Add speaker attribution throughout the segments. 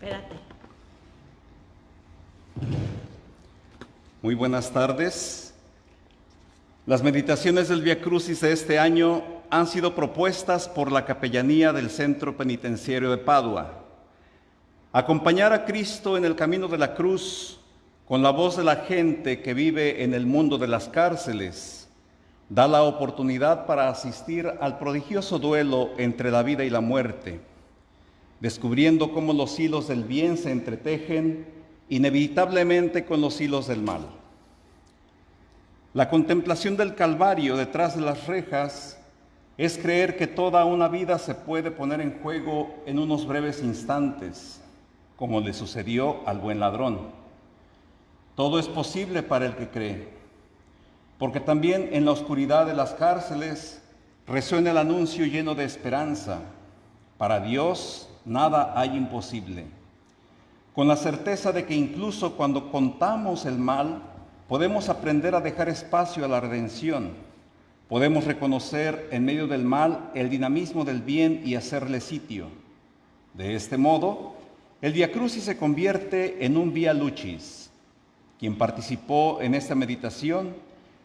Speaker 1: Espérate.
Speaker 2: Muy buenas tardes. Las meditaciones del Vía Crucis de este año han sido propuestas por la Capellanía del Centro Penitenciario de Padua. Acompañar a Cristo en el camino de la cruz con la voz de la gente que vive en el mundo de las cárceles da la oportunidad para asistir al prodigioso duelo entre la vida y la muerte, descubriendo cómo los hilos del bien se entretejen inevitablemente con los hilos del mal. La contemplación del Calvario detrás de las rejas es creer que toda una vida se puede poner en juego en unos breves instantes, como le sucedió al buen ladrón. Todo es posible para el que cree, porque también en la oscuridad de las cárceles resuena el anuncio lleno de esperanza: para Dios nada hay imposible. Con la certeza de que incluso cuando contamos el mal, podemos aprender a dejar espacio a la redención. Podemos reconocer en medio del mal el dinamismo del bien y hacerle sitio. De este modo, el Vía Crucis se convierte en un Vía Lucis. Quien participó en esta meditación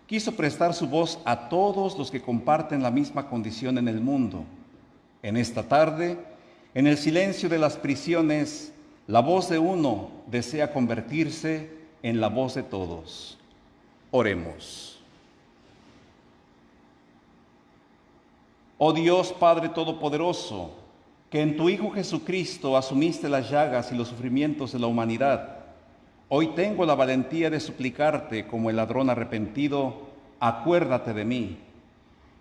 Speaker 2: quiso prestar su voz a todos los que comparten la misma condición en el mundo. En esta tarde, en el silencio de las prisiones, la voz de uno desea convertirse en la voz de todos. Oremos. Oh Dios Padre Todopoderoso, que en tu Hijo Jesucristo asumiste las llagas y los sufrimientos de la humanidad, hoy tengo la valentía de suplicarte como el ladrón arrepentido: acuérdate de mí.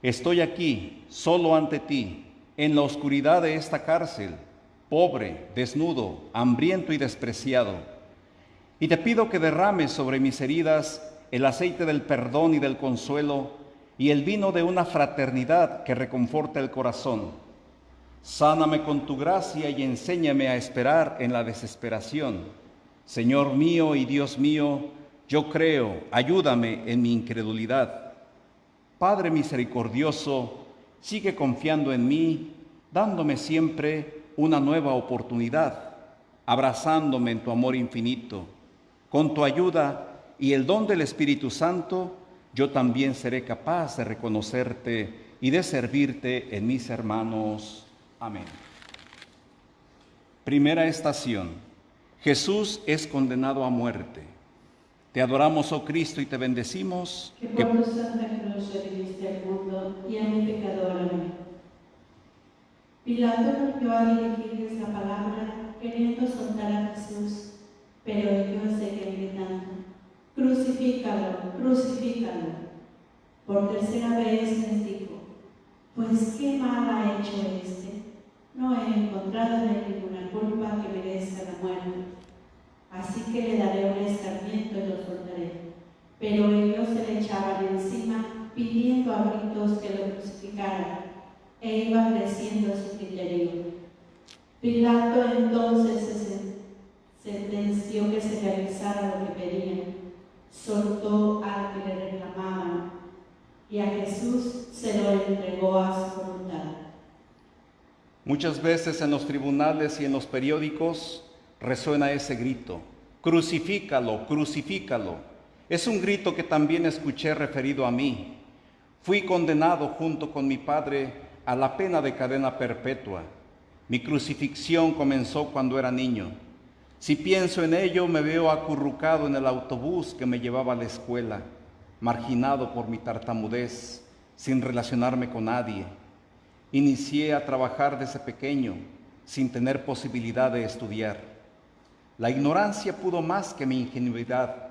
Speaker 2: Estoy aquí, solo ante ti, en la oscuridad de esta cárcel, pobre, desnudo, hambriento y despreciado. Y te pido que derrames sobre mis heridas el aceite del perdón y del consuelo y el vino de una fraternidad que reconforta el corazón. Sáname con tu gracia y enséñame a esperar en la desesperación. Señor mío y Dios mío, yo creo, ayúdame en mi incredulidad. Padre misericordioso, sigue confiando en mí, dándome siempre una nueva oportunidad, abrazándome en tu amor infinito. Con tu ayuda y el don del Espíritu Santo, yo también seré capaz de reconocerte y de servirte en mis hermanos. Amén. Primera estación: Jesús es condenado a muerte. Te adoramos, oh Cristo, y te bendecimos.
Speaker 3: Que por tu santa cruz redimiste al mundo y a mi pecador. Amén. Pilato volvió a dirigirles la palabra, queriendo soltar a Jesús, pero ellos seguían gritando: «¡Crucifícalo, crucifícalo!». Por tercera vez les dijo: «Pues qué mal ha hecho este. No he encontrado en él ninguna culpa que merezca la muerte. Así que le daré un escarmiento y lo soltaré». Pero ellos se le echaban encima, pidiendo a gritos que lo crucificaran, e iba creciendo su criterio. Pilato entonces sentenció que se realizara lo que pedían, soltó al que le reclamaban, y a Jesús se lo entregó a su voluntad.
Speaker 2: Muchas veces en los tribunales y en los periódicos resuena ese grito: «Crucifícalo, crucifícalo». Es un grito que también escuché referido a mí. Fui condenado junto con mi padre a la pena de cadena perpetua. Mi crucifixión comenzó cuando era niño. Si pienso en ello, me veo acurrucado en el autobús que me llevaba a la escuela, marginado por mi tartamudez, sin relacionarme con nadie. Inicié a trabajar desde pequeño, sin tener posibilidad de estudiar. La ignorancia pudo más que mi ingenuidad.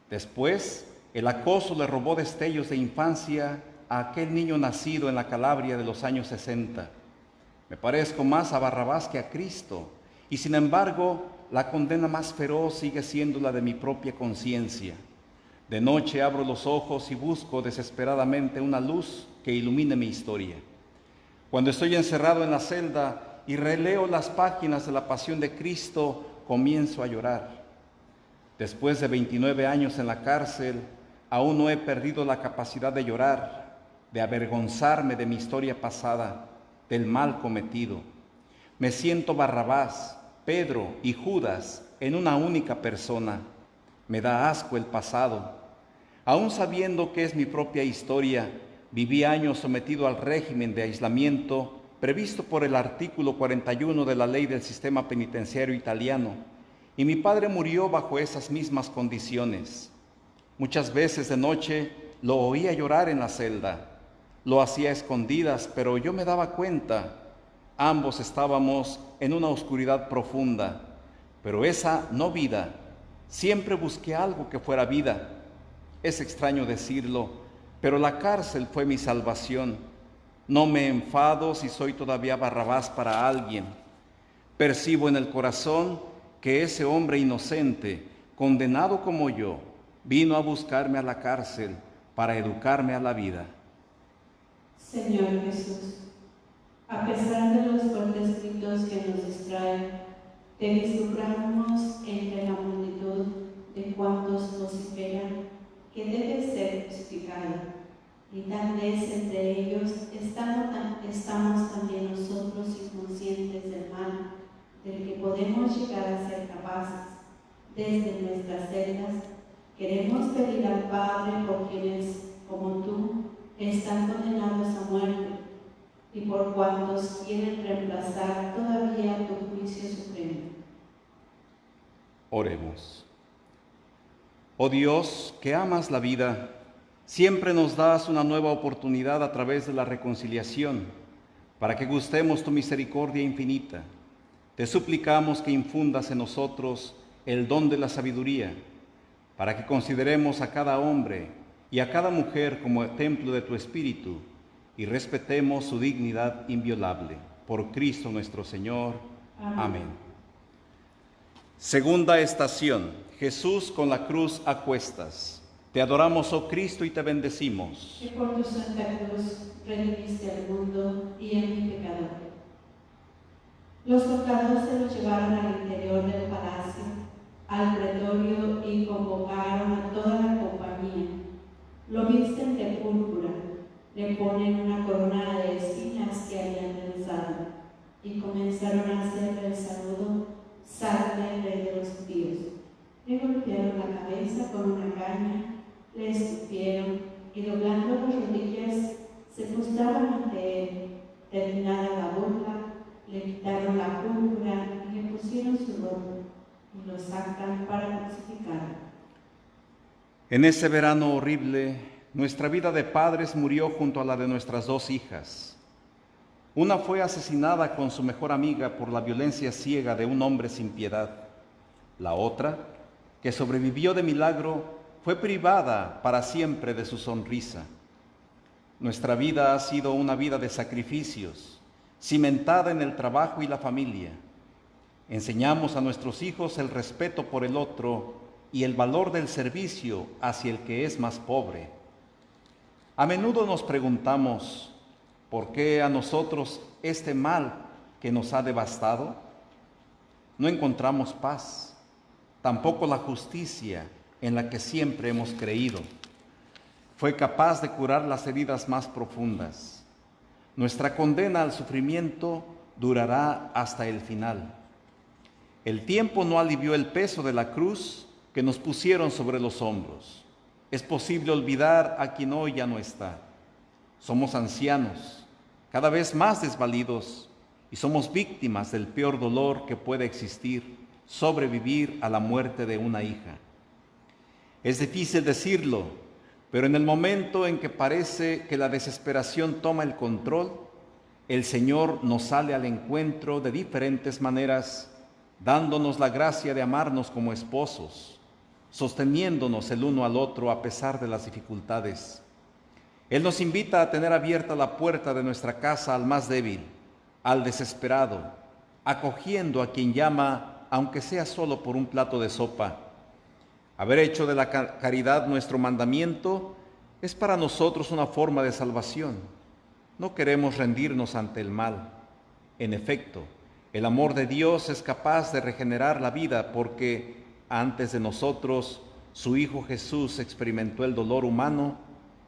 Speaker 2: Después, el acoso le robó destellos de infancia a aquel niño nacido en la Calabria de los años 60. Me parezco más a Barrabás que a Cristo, y sin embargo, la condena más feroz sigue siendo la de mi propia conciencia. De noche abro los ojos y busco desesperadamente una luz que ilumine mi historia. Cuando estoy encerrado en la celda y releo las páginas de la Pasión de Cristo, comienzo a llorar. Después de 29 años en la cárcel, aún no he perdido la capacidad de llorar, de avergonzarme de mi historia pasada, del mal cometido. Me siento Barrabás, Pedro y Judas en una única persona. Me da asco el pasado. Aún sabiendo que es mi propia historia, viví años sometido al régimen de aislamiento previsto por el artículo 41 de la ley del sistema penitenciario italiano, y mi padre murió bajo esas mismas condiciones. Muchas veces de noche lo oía llorar en la celda. Lo hacía a escondidas, pero yo me daba cuenta. Ambos estábamos en una oscuridad profunda, pero esa no vida. Siempre busqué algo que fuera vida. Es extraño decirlo, pero la cárcel fue mi salvación. No me enfado si soy todavía Barrabás para alguien. Percibo en el corazón que ese hombre inocente, condenado como yo, vino a buscarme a la cárcel para educarme a la vida.
Speaker 3: Señor Jesús, a pesar de los fuertes gritos que nos distraen, te vislumbramos entre la multitud de cuantos vociferan que debe ser crucificado, y tal vez entre ellos estamos también nosotros inconscientes del mal, del que podemos llegar a ser capaces. Desde nuestras celdas queremos pedir al Padre por quienes, como tú, están condenados a muerte, y por cuantos quieren reemplazar todavía tu juicio supremo.
Speaker 2: Oremos. Oh Dios, que amas la vida, siempre nos das una nueva oportunidad a través de la reconciliación, para que gustemos tu misericordia infinita. Te suplicamos que infundas en nosotros el don de la sabiduría, para que consideremos a cada hombre y a cada mujer como templo de tu Espíritu, y respetemos su dignidad inviolable. Por Cristo nuestro Señor. Amén. Segunda estación: Jesús con la cruz a cuestas. Te adoramos, oh Cristo, y te bendecimos.
Speaker 3: Que por tu santa cruz redimiste al mundo y a mi pecador. Los soldados se lo llevaron al interior del palacio, al pretorio, y convocaron a toda la compañía. Lo visten de púrpura, le ponen una corona de espinas que habían trenzado, y comenzaron a hacerle el saludo: salve, rey de los judíos. Le golpearon la cabeza con una caña, le escupieron, y doblando las rodillas se postraron ante él. Terminada la burla, le quitaron la púrpura y le pusieron su ropa, y lo sacan para crucificarlo.
Speaker 2: En ese verano horrible, nuestra vida de padres murió junto a la de nuestras dos hijas. Una fue asesinada con su mejor amiga por la violencia ciega de un hombre sin piedad. La otra, que sobrevivió de milagro, fue privada para siempre de su sonrisa. Nuestra vida ha sido una vida de sacrificios, cimentada en el trabajo y la familia. Enseñamos a nuestros hijos el respeto por el otro y el valor del servicio hacia el que es más pobre. A menudo nos preguntamos, ¿por qué a nosotros este mal que nos ha devastado? No encontramos paz, tampoco la justicia en la que siempre hemos creído. Fue capaz de curar las heridas más profundas. Nuestra condena al sufrimiento durará hasta el final. El tiempo no alivió el peso de la cruz que nos pusieron sobre los hombros. Es posible olvidar a quien hoy ya no está. Somos ancianos, cada vez más desvalidos, y somos víctimas del peor dolor que puede existir: sobrevivir a la muerte de una hija. Es difícil decirlo, pero en el momento en que parece que la desesperación toma el control, el Señor nos sale al encuentro de diferentes maneras, dándonos la gracia de amarnos como esposos, sosteniéndonos el uno al otro a pesar de las dificultades. Él nos invita a tener abierta la puerta de nuestra casa al más débil, al desesperado, acogiendo a quien llama, aunque sea solo por un plato de sopa. Haber hecho de la caridad nuestro mandamiento es para nosotros una forma de salvación. No queremos rendirnos ante el mal. En efecto, el amor de Dios es capaz de regenerar la vida porque antes de nosotros, su Hijo Jesús experimentó el dolor humano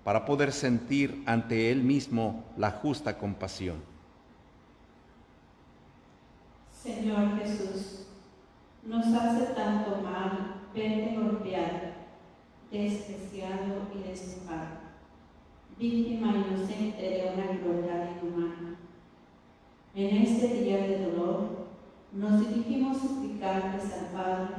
Speaker 2: para poder sentir ante Él mismo la justa compasión.
Speaker 3: Señor Jesús, nos hace tanto mal verte golpeado, despreciado y despojado, víctima inocente de una crueldad inhumana. En este día de dolor, nos dirigimos suplicantes al Padre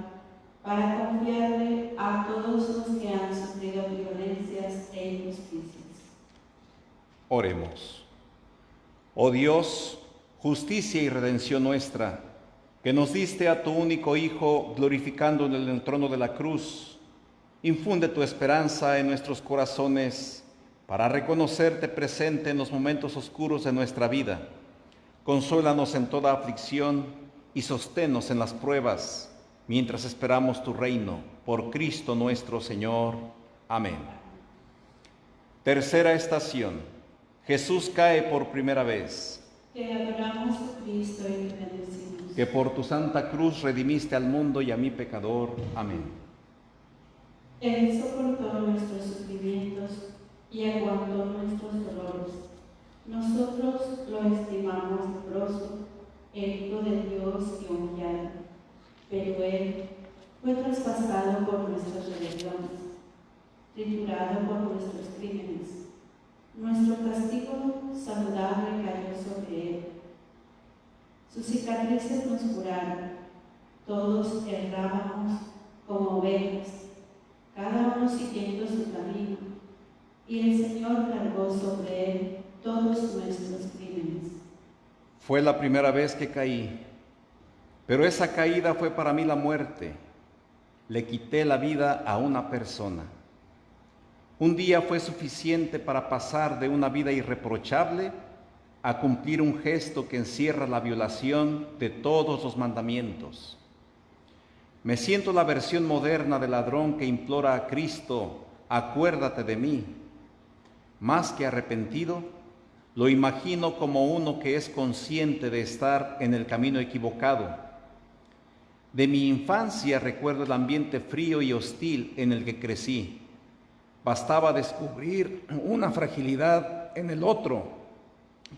Speaker 3: para confiarle a todos los que han sufrido violencias e injusticias.
Speaker 2: Oremos. Oh Dios, justicia y redención nuestra, que nos diste a tu único Hijo, glorificándolo en el trono de la cruz, infunde tu esperanza en nuestros corazones para reconocerte presente en los momentos oscuros de nuestra vida. Consuélanos en toda aflicción y sosténnos en las pruebas, mientras esperamos tu reino, por Cristo nuestro Señor. Amén. Tercera estación. Jesús cae por primera vez.
Speaker 3: Te adoramos, Cristo, y te bendecimos.
Speaker 2: Que por tu santa cruz redimiste al mundo y a mi pecador. Amén.
Speaker 3: Él soportó nuestros sufrimientos y aguantó nuestros dolores. Nosotros lo estimamos leproso, herido de Dios y humillado, pero Él fue traspasado por nuestras rebeliones, triturado por nuestros crímenes. Nuestro castigo saludable cayó sobre Él. Sus cicatrices nos curaron. Todos errábamos como ovejas, cada uno siguiendo su camino, y el Señor cargó sobre Él todos nuestros crímenes.
Speaker 2: Fue la primera vez que caí, pero esa caída fue para mí la muerte. Le quité la vida a una persona. Un día fue suficiente para pasar de una vida irreprochable a cumplir un gesto que encierra la violación de todos los mandamientos. Me siento la versión moderna del ladrón que implora a Cristo: acuérdate de mí. Más que arrepentido, lo imagino como uno que es consciente de estar en el camino equivocado. De mi infancia recuerdo el ambiente frío y hostil en el que crecí. Bastaba descubrir una fragilidad en el otro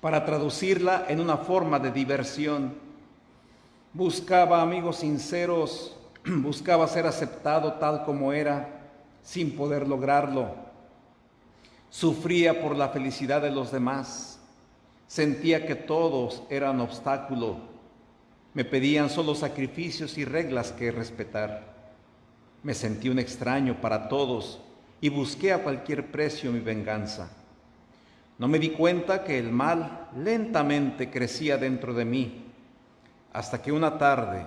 Speaker 2: para traducirla en una forma de diversión. Buscaba amigos sinceros, buscaba ser aceptado tal como era, sin poder lograrlo. Sufría por la felicidad de los demás. Sentía que todos eran obstáculo. Me pedían solo sacrificios y reglas que respetar. Me sentí un extraño para todos y busqué a cualquier precio mi venganza. No me di cuenta que el mal lentamente crecía dentro de mí, hasta que una tarde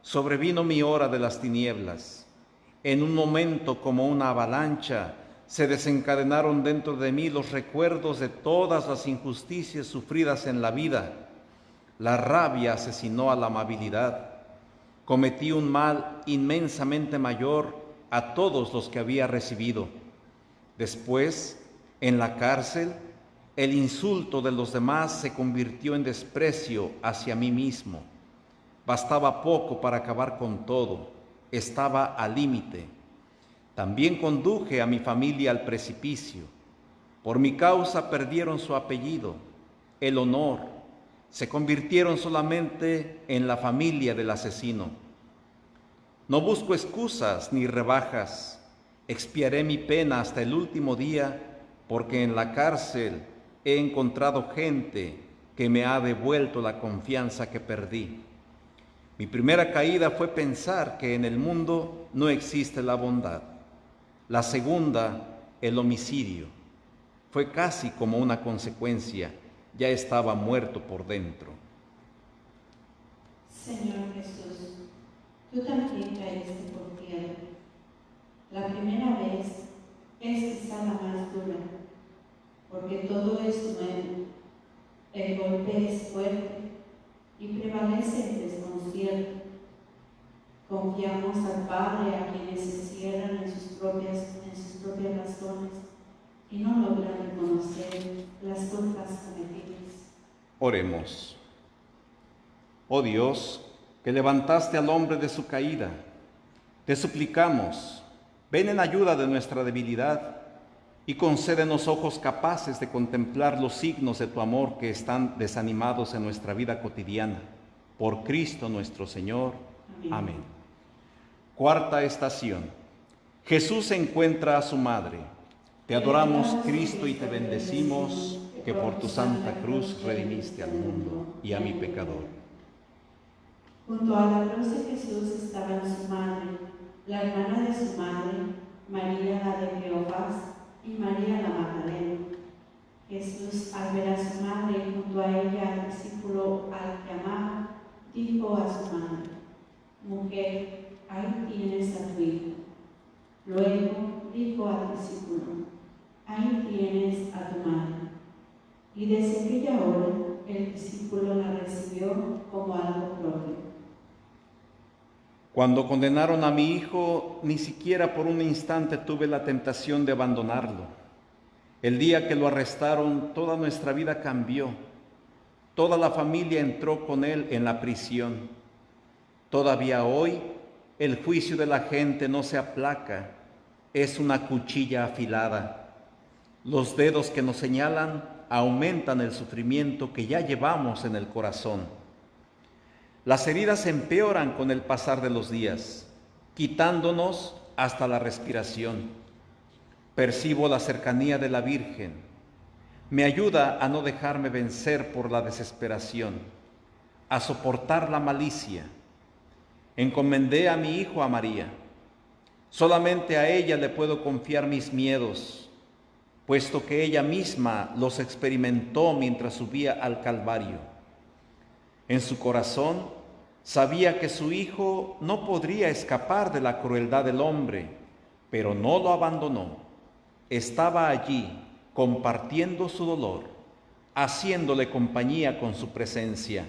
Speaker 2: sobrevino mi hora de las tinieblas. En un momento, como una avalancha, se desencadenaron dentro de mí los recuerdos de todas las injusticias sufridas en la vida. La rabia asesinó a la amabilidad. Cometí un mal inmensamente mayor a todos los que había recibido. Después, en la cárcel, el insulto de los demás se convirtió en desprecio hacia mí mismo. Bastaba poco para acabar con todo. Estaba al límite. También conduje a mi familia al precipicio. Por mi causa perdieron su apellido, el honor. Se convirtieron solamente en la familia del asesino. No busco excusas ni rebajas. Expiaré mi pena hasta el último día, porque en la cárcel he encontrado gente que me ha devuelto la confianza que perdí. Mi primera caída fue pensar que en el mundo no existe la bondad. La segunda, el homicidio. Fue casi como una consecuencia. Ya estaba muerto por dentro.
Speaker 3: Señor Jesús, tú también caíste por tierra. La primera vez es quizá la más dura, porque todo es nuevo. El golpe es fuerte y prevalece el desconcierto. Confiamos al Padre a quienes se cierran en sus propias razones y no logran reconocer las culpas cometidas.
Speaker 2: Oremos. Oh Dios, que levantaste al hombre de su caída, te suplicamos, ven en ayuda de nuestra debilidad y concédenos ojos capaces de contemplar los signos de tu amor que están desanimados en nuestra vida cotidiana. Por Cristo nuestro Señor. Amén. Cuarta estación. Jesús encuentra a su madre. Te adoramos, Cristo, y te bendecimos, que por tu santa cruz redimiste al mundo y a mi pecador.
Speaker 3: Junto a la cruz de Jesús estaban su madre, la hermana de su madre, María la de Cleofás y María la Magdalena. Jesús, al ver a su madre y junto a ella al discípulo al que amaba, dijo a su madre: Mujer, ahí tienes a tu hijo. Luego dijo al discípulo: Ahí tienes a tu madre. Y desde aquella hora el discípulo la recibió como algo propio.
Speaker 2: Cuando condenaron a mi hijo, ni siquiera por un instante tuve la tentación de abandonarlo. El día que lo arrestaron, toda nuestra vida cambió. Toda la familia entró con él en la prisión. Todavía hoy, el juicio de la gente no se aplaca, es una cuchilla afilada. Los dedos que nos señalan aumentan el sufrimiento que ya llevamos en el corazón. Las heridas empeoran con el pasar de los días, quitándonos hasta la respiración. Percibo la cercanía de la Virgen. Me ayuda a no dejarme vencer por la desesperación, a soportar la malicia. Encomendé a mi hijo a María. Solamente a ella le puedo confiar mis miedos, puesto que ella misma los experimentó mientras subía al Calvario. En su corazón sabía que su hijo no podría escapar de la crueldad del hombre, pero no lo abandonó. Estaba allí compartiendo su dolor, haciéndole compañía con su presencia.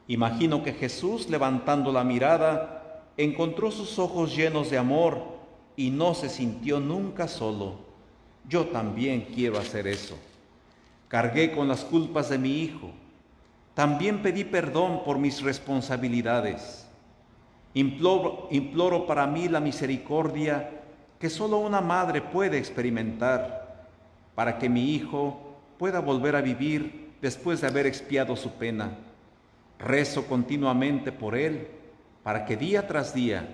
Speaker 2: Imagino que Jesús, levantando la mirada, encontró sus ojos llenos de amor y no se sintió nunca solo. Yo también quiero hacer eso. Cargué con las culpas de mi hijo. También pedí perdón por mis responsabilidades. Imploro para mí la misericordia que solo una madre puede experimentar, para que mi hijo pueda volver a vivir después de haber expiado su pena. Rezo continuamente por él, para que día tras día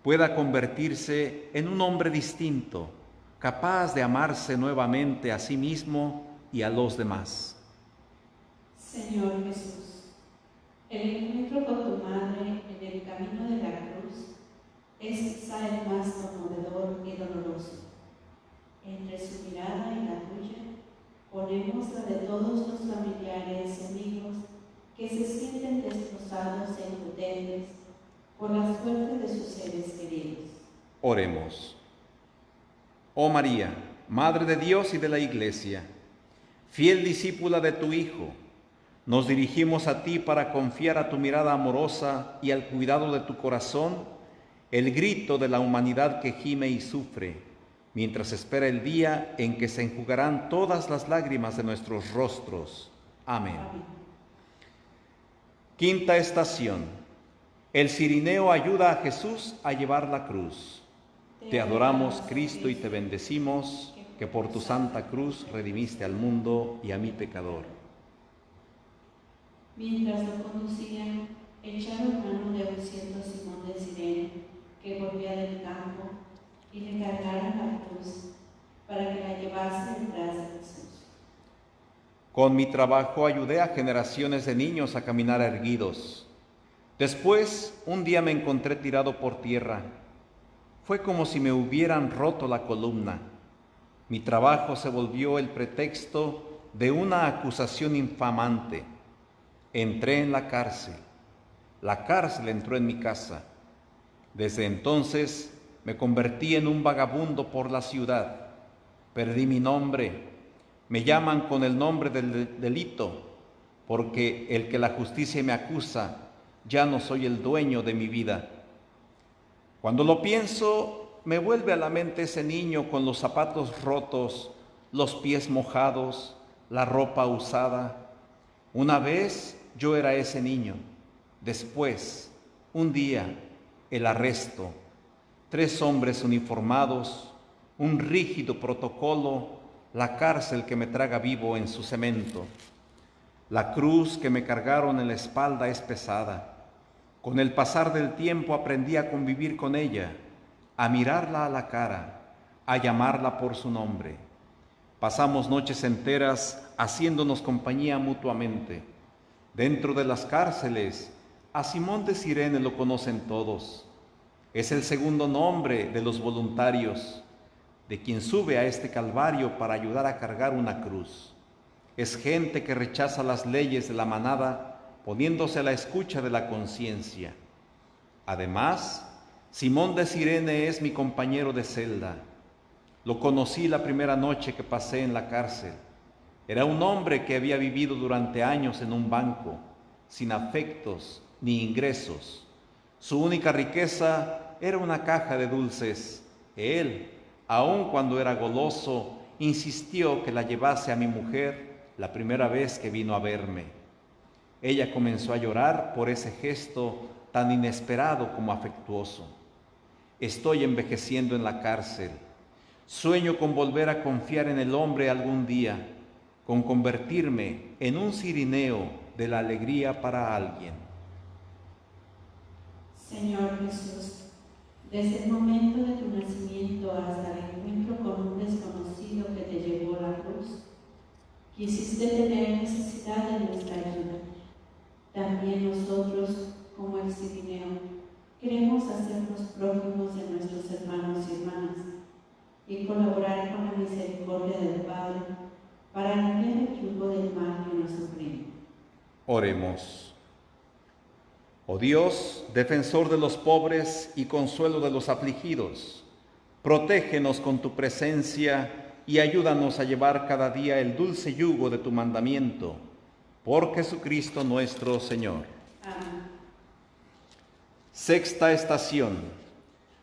Speaker 2: pueda convertirse en un hombre distinto, capaz de amarse nuevamente a sí mismo y a los demás.
Speaker 3: Señor Jesús, el encuentro con tu madre en el camino de la cruz es quizá el más conmovedor y doloroso. Entre su mirada y la tuya ponemos la de todos los familiares y amigos que se sienten destrozados e impotentes por la suerte de sus seres queridos.
Speaker 2: Oremos. Oh María, Madre de Dios y de la Iglesia, fiel discípula de tu Hijo, nos dirigimos a ti para confiar a tu mirada amorosa y al cuidado de tu corazón el grito de la humanidad que gime y sufre, mientras espera el día en que se enjugarán todas las lágrimas de nuestros rostros. Amén. Quinta estación. El cirineo ayuda a Jesús a llevar la cruz. Te adoramos, Cristo, y te bendecimos, que por tu santa cruz redimiste al mundo y a mi pecador.
Speaker 3: Mientras lo conducían, echaron mano de un cierto Simón de Cirene, que volvía del campo, y le cargaron la cruz para que la llevase detrás de Jesús.
Speaker 2: Con mi trabajo ayudé a generaciones de niños a caminar erguidos. Después, un día me encontré tirado por tierra. Fue como si me hubieran roto la columna. Mi trabajo se volvió el pretexto de una acusación infamante. Entré en la cárcel entró en mi casa. Desde entonces me convertí en un vagabundo por la ciudad. Perdí mi nombre, me llaman con el nombre del delito, porque el que la justicia me acusa, ya no soy el dueño de mi vida. Cuando lo pienso, me vuelve a la mente ese niño con los zapatos rotos, los pies mojados, la ropa usada. Una vez yo era ese niño. Después, un día, el arresto. 3 hombres uniformados, un rígido protocolo, la cárcel que me traga vivo en su cemento. La cruz que me cargaron en la espalda es pesada. Con el pasar del tiempo aprendí a convivir con ella, a mirarla a la cara, a llamarla por su nombre. Pasamos noches enteras haciéndonos compañía mutuamente. Dentro de las cárceles, a Simón de Cirene lo conocen todos. Es el segundo nombre de los voluntarios, de quien sube a este calvario para ayudar a cargar una cruz. Es gente que rechaza las leyes de la manada, poniéndose a la escucha de la conciencia. Además, Simón de Cirene es mi compañero de celda. Lo conocí la primera noche que pasé en la cárcel. Era un hombre que había vivido durante años en un banco, sin afectos ni ingresos. Su única riqueza era una caja de dulces. Él, aun cuando era goloso, insistió que la llevase a mi mujer la primera vez que vino a verme. Ella comenzó a llorar por ese gesto tan inesperado como afectuoso. Estoy envejeciendo en la cárcel. Sueño con volver a confiar en el hombre algún día, con convertirme en un cirineo de la alegría para alguien.
Speaker 3: Señor Jesús, desde el momento de tu nacimiento hasta el encuentro con un desconocido que te llevó a la cruz, quisiste tener necesidad de nuestra ayuda. También nosotros, como el cirineo, queremos hacernos prójimos de nuestros hermanos y hermanas y colaborar con la misericordia del Padre para aliviar el yugo del mal que nos oprime.
Speaker 2: Oremos. Oh Dios, defensor de los pobres y consuelo de los afligidos, protégenos con tu presencia y ayúdanos a llevar cada día el dulce yugo de tu mandamiento. Por Jesucristo nuestro Señor.
Speaker 3: Amén.
Speaker 2: Sexta estación.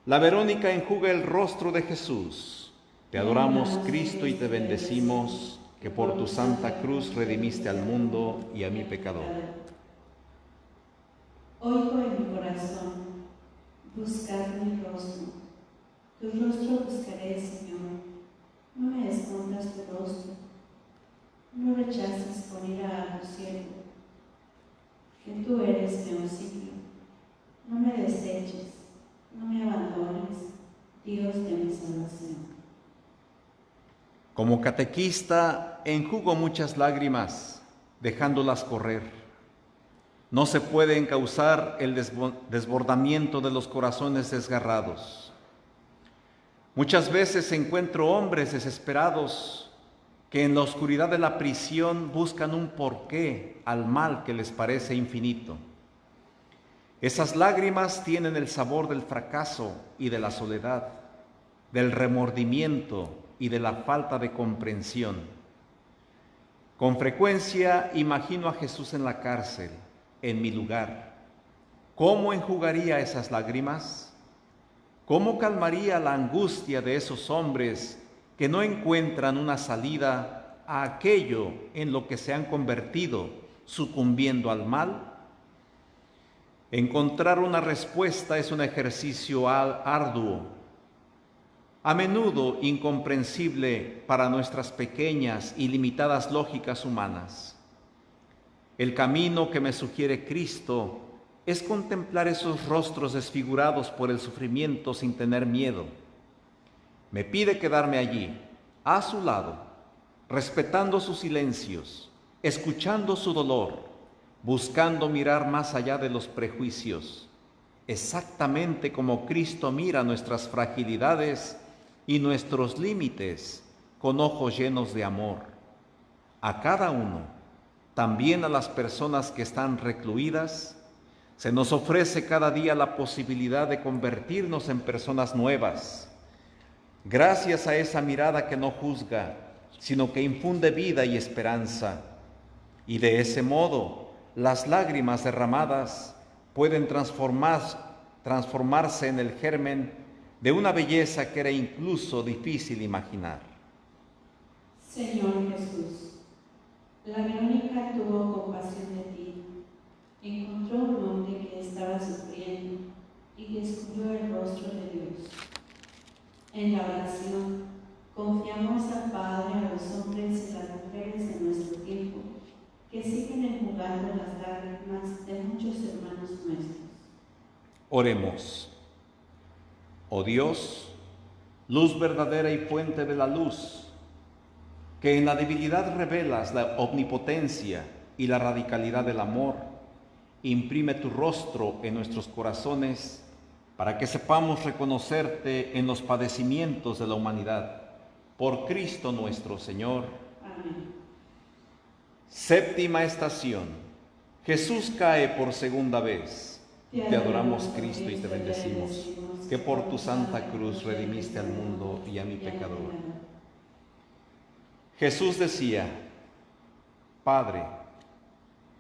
Speaker 2: La Verónica enjuga el rostro de Jesús. Te adoramos, Cristo, y te bendecimos, que por tu santa cruz redimiste al mundo y a mi pecador.
Speaker 3: Oigo en mi corazón, buscad mi rostro. Tu rostro buscaré, Señor. No me escondas tu rostro. No rechaces con ira a tu siervo, que tú eres mi auxilio. No me deseches, no me abandones, Dios de mi salvación.
Speaker 2: Como catequista, enjugo muchas lágrimas, dejándolas correr. No se puede encauzar el desbordamiento de los corazones desgarrados. Muchas veces encuentro hombres desesperados que en la oscuridad de la prisión buscan un porqué al mal que les parece infinito. Esas lágrimas tienen el sabor del fracaso y de la soledad, del remordimiento y de la falta de comprensión. Con frecuencia imagino a Jesús en la cárcel, en mi lugar. ¿Cómo enjugaría esas lágrimas? ¿Cómo calmaría la angustia de esos hombres que no encuentran una salida a aquello en lo que se han convertido, sucumbiendo al mal? Encontrar una respuesta es un ejercicio arduo, a menudo incomprensible para nuestras pequeñas y limitadas lógicas humanas. El camino que me sugiere Cristo es contemplar esos rostros desfigurados por el sufrimiento sin tener miedo. Me pide quedarme allí, a su lado, respetando sus silencios, escuchando su dolor, buscando mirar más allá de los prejuicios, exactamente como Cristo mira nuestras fragilidades y nuestros límites con ojos llenos de amor. A cada uno, también a las personas que están recluidas, se nos ofrece cada día la posibilidad de convertirnos en personas nuevas, gracias a esa mirada que no juzga, sino que infunde vida y esperanza. Y de ese modo, las lágrimas derramadas pueden transformarse en el germen de una belleza que era incluso difícil imaginar.
Speaker 3: Señor Jesús, la Verónica tuvo compasión de ti. Encontró un hombre que estaba sufriendo y descubrió el rostro de Dios. En la oración, confiamos al Padre, a los hombres y las mujeres de nuestro tiempo, que siguen enjugando las lágrimas de muchos hermanos nuestros.
Speaker 2: Oremos. Oh Dios, luz verdadera y fuente de la luz, que en la debilidad revelas la omnipotencia y la radicalidad del amor, imprime tu rostro en nuestros corazones para que sepamos reconocerte en los padecimientos de la humanidad. Por Cristo nuestro Señor.
Speaker 3: Amén.
Speaker 2: Séptima estación. Jesús cae por segunda vez. Te adoramos, Cristo, y te bendecimos, que por tu santa cruz redimiste al mundo y a mi pecador. Jesús decía: Padre,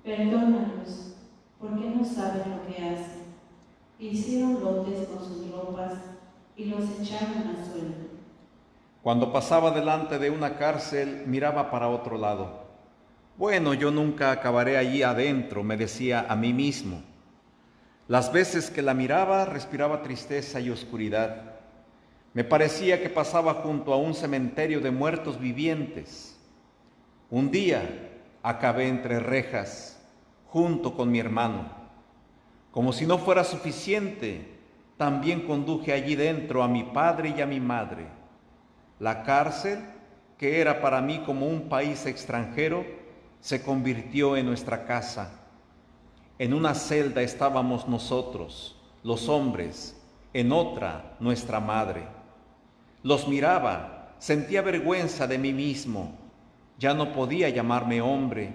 Speaker 3: perdónalos, porque no saben lo que hacen. Hicieron lotes con sus ropas y los echaron a sueldo.
Speaker 2: cuando pasaba delante de una cárcel, miraba para otro lado. Bueno, yo nunca acabaré allí adentro, me decía a mí mismo. Las veces que la miraba, respiraba tristeza y oscuridad. Me parecía que pasaba junto a un cementerio de muertos vivientes. Un día acabé entre rejas, junto con mi hermano. Como si no fuera suficiente, también conduje allí dentro a mi padre y a mi madre. La cárcel, que era para mí como un país extranjero, se convirtió en nuestra casa. En una celda estábamos nosotros, los hombres, en otra nuestra madre. Los miraba, sentía vergüenza de mí mismo. Ya no podía llamarme hombre.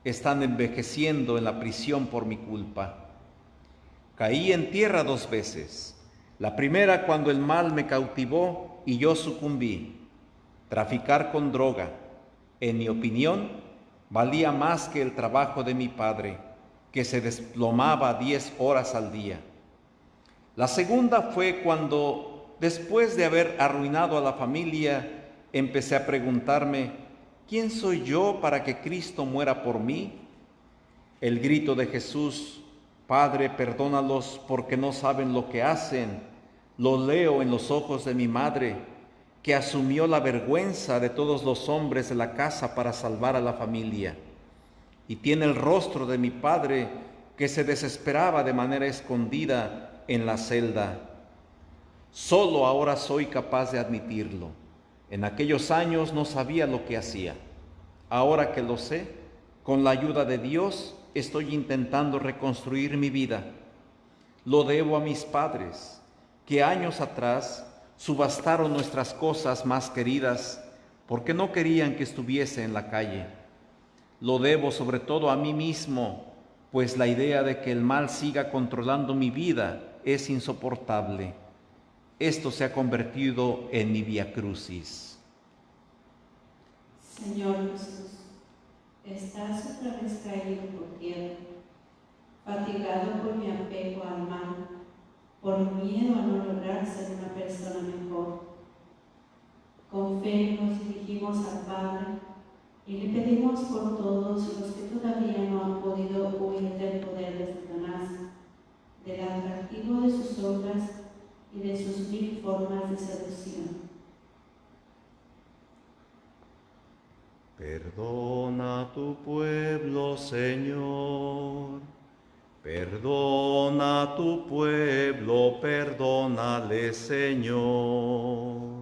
Speaker 2: Están envejeciendo en la prisión por mi culpa. Caí en tierra 2 veces. La primera cuando el mal me cautivó y yo sucumbí. Traficar con droga, en mi opinión, valía más que el trabajo de mi padre, que se desplomaba 10 horas al día. La segunda fue cuando, después de haber arruinado a la familia, empecé a preguntarme: ¿quién soy yo para que Cristo muera por mí? El grito de Jesús: Padre, perdónalos porque no saben lo que hacen, lo leo en los ojos de mi madre, que asumió la vergüenza de todos los hombres de la casa para salvar a la familia. Y tiene el rostro de mi padre, que se desesperaba de manera escondida en la celda. Solo ahora soy capaz de admitirlo. En aquellos años no sabía lo que hacía. Ahora que lo sé, con la ayuda de Dios, estoy intentando reconstruir mi vida. Lo debo a mis padres, que años atrás subastaron nuestras cosas más queridas porque no querían que estuviese en la calle. Lo debo sobre todo a mí mismo, pues la idea de que el mal siga controlando mi vida es insoportable. Esto se ha convertido en mi viacrucis.
Speaker 3: Señor Jesús, estás otra vez caído por tierra, fatigado por mi apego al mal, por miedo a no lograr ser una persona mejor. Con fe nos dirigimos al Padre y le pedimos por todos los que todavía no han podido huir del poder de Satanás, del atractivo de sus obras y de sus 1000 formas de seducción.
Speaker 2: Perdona a tu pueblo, Señor. Perdona a tu pueblo, perdónale, Señor.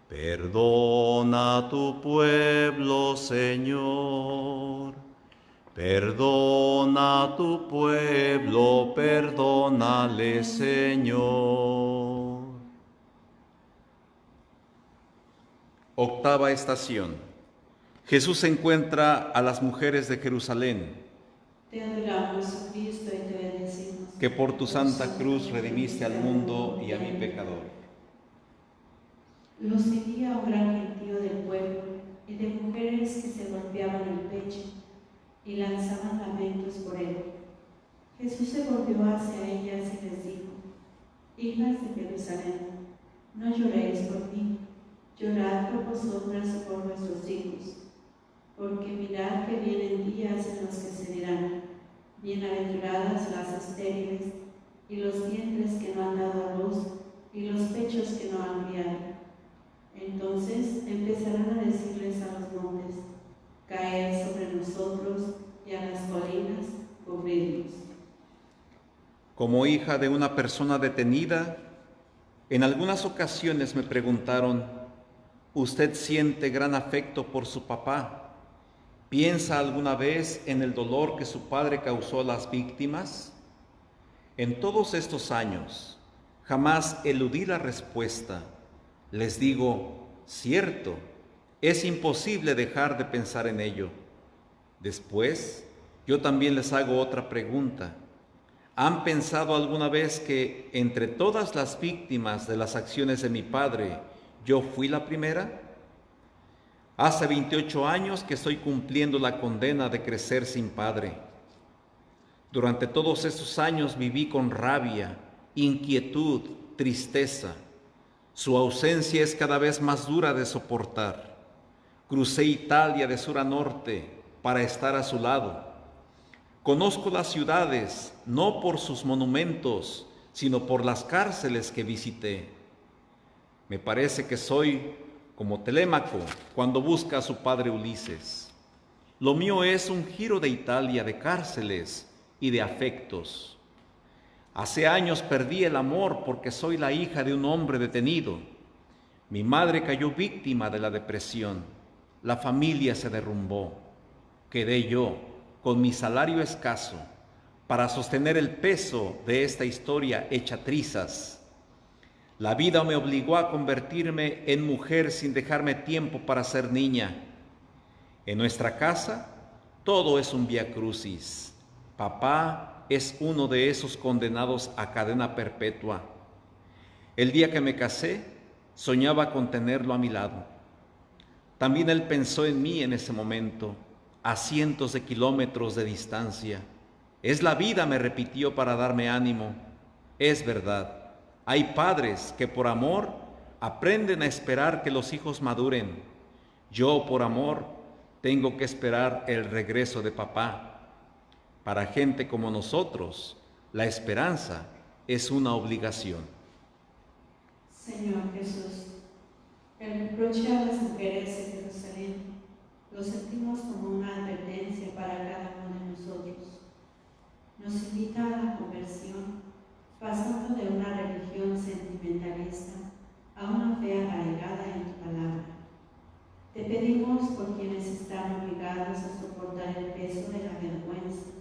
Speaker 2: Perdona a tu pueblo, Señor. Perdona a tu pueblo, perdónale, Señor. Octava estación. Jesús encuentra a las mujeres de Jerusalén.
Speaker 3: Te adoramos, oh Cristo, y te bendecimos.
Speaker 2: Que por tu santa cruz redimiste al mundo y a mi pecador.
Speaker 3: Lo seguía un gran gentío del pueblo y de mujeres que se golpeaban el pecho y lanzaban lamentos por él. Jesús se volvió hacia ellas y les dijo: hijas de Jerusalén, no lloréis por mí, llorad por vosotras y por vuestros hijos, porque mirad que vienen días en los que se dirán: bienaventuradas las estériles, y los vientres que no han dado a luz, y los pechos que no han criado. Entonces empezarán a decirles a los montes: caed sobre nosotros, y a las colinas, cubridnos.
Speaker 2: Como hija de una persona detenida, en algunas ocasiones me preguntaron, ¿usted siente gran afecto por su papá? ¿Piensa alguna vez en el dolor que su padre causó a las víctimas? En todos estos años, jamás eludí la respuesta. Les digo, cierto, es imposible dejar de pensar en ello. Después, yo también les hago otra pregunta. ¿Han pensado alguna vez que entre todas las víctimas de las acciones de mi padre, yo fui la primera? Hace 28 años que estoy cumpliendo la condena de crecer sin padre. Durante todos estos años viví con rabia, inquietud, tristeza. Su ausencia es cada vez más dura de soportar. Crucé Italia de sur a norte para estar a su lado. Conozco las ciudades no por sus monumentos, sino por las cárceles que visité. Me parece que soy como Telémaco cuando busca a su padre Ulises. Lo mío es un giro de Italia de cárceles y de afectos. Hace años perdí el amor porque soy la hija de un hombre detenido. Mi madre cayó víctima de la depresión. La familia se derrumbó. Quedé yo, con mi salario escaso, para sostener el peso de esta historia hecha trizas. La vida me obligó a convertirme en mujer sin dejarme tiempo para ser niña. En nuestra casa, todo es un viacrucis. Papá es uno de esos condenados a cadena perpetua. El día que me casé, soñaba con tenerlo a mi lado. También él pensó en mí en ese momento, a cientos de kilómetros de distancia. Es la vida, me repitió para darme ánimo. Es verdad, hay padres que por amor aprenden a esperar que los hijos maduren. Yo por amor tengo que esperar el regreso de papá. Para gente como nosotros, la esperanza es una obligación.
Speaker 3: Señor Jesús, el reproche a las mujeres de Jerusalén lo sentimos como una advertencia para cada uno de nosotros. Nos invita a la conversión, pasando de una religión sentimentalista a una fe arraigada en tu palabra. Te pedimos por quienes están obligados a soportar el peso de la vergüenza,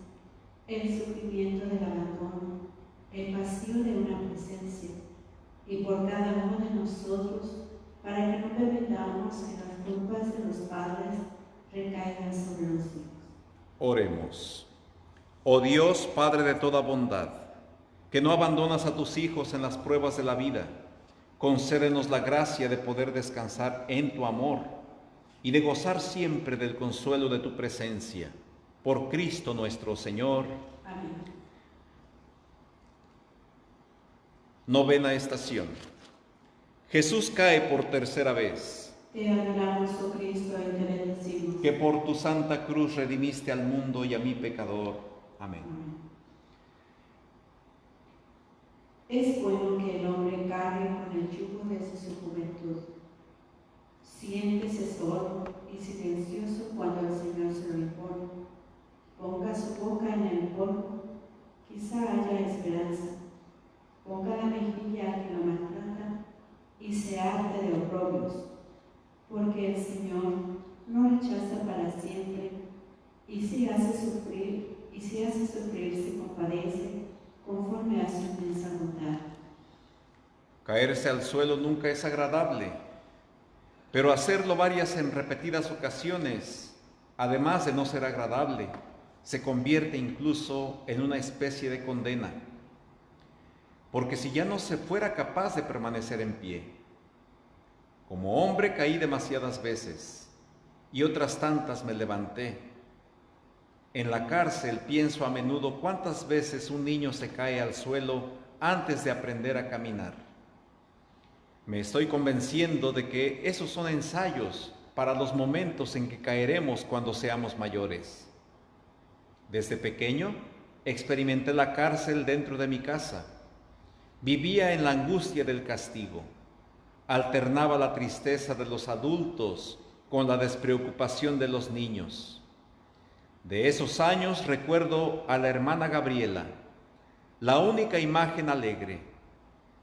Speaker 3: el sufrimiento del abandono, el vacío de una presencia, y por cada uno de nosotros, para que no permitamos que las culpas de los padres recaigan sobre los hijos.
Speaker 2: Oremos. Oh Dios, Padre de toda bondad, que no abandonas a tus hijos en las pruebas de la vida, concédenos la gracia de poder descansar en tu amor y de gozar siempre del consuelo de tu presencia. Por Cristo nuestro Señor.
Speaker 3: Amén.
Speaker 2: Novena estación. Jesús cae por tercera vez.
Speaker 3: Te adoramos, oh Cristo, y te bendecimos.
Speaker 2: Que por tu santa cruz redimiste al mundo y a mi pecador. Amén.
Speaker 3: Es bueno que el hombre cargue con el yugo desde su juventud. Siéntese solo y silencioso cuando el Señor se lo impone. Ponga su boca en el polvo, quizá haya esperanza. Ponga la mejilla a quien lo maltrata y se harte de oprobios, porque el Señor no rechaza para siempre, y si hace sufrir, se compadece conforme a su inmensa bondad.
Speaker 2: Caerse al suelo nunca es agradable, pero hacerlo varias en repetidas ocasiones, además de no ser agradable, se convierte incluso en una especie de condena. Porque si ya no se fuera capaz de permanecer en pie, como hombre caí demasiadas veces y otras tantas me levanté. En la cárcel pienso a menudo cuántas veces un niño se cae al suelo antes de aprender a caminar. Me estoy convenciendo de que esos son ensayos para los momentos en que caeremos cuando seamos mayores. Desde pequeño experimenté la cárcel dentro de mi casa. Vivía en la angustia del castigo. Alternaba la tristeza de los adultos con la despreocupación de los niños. De esos años recuerdo a la hermana Gabriela,
Speaker 1: la única imagen alegre.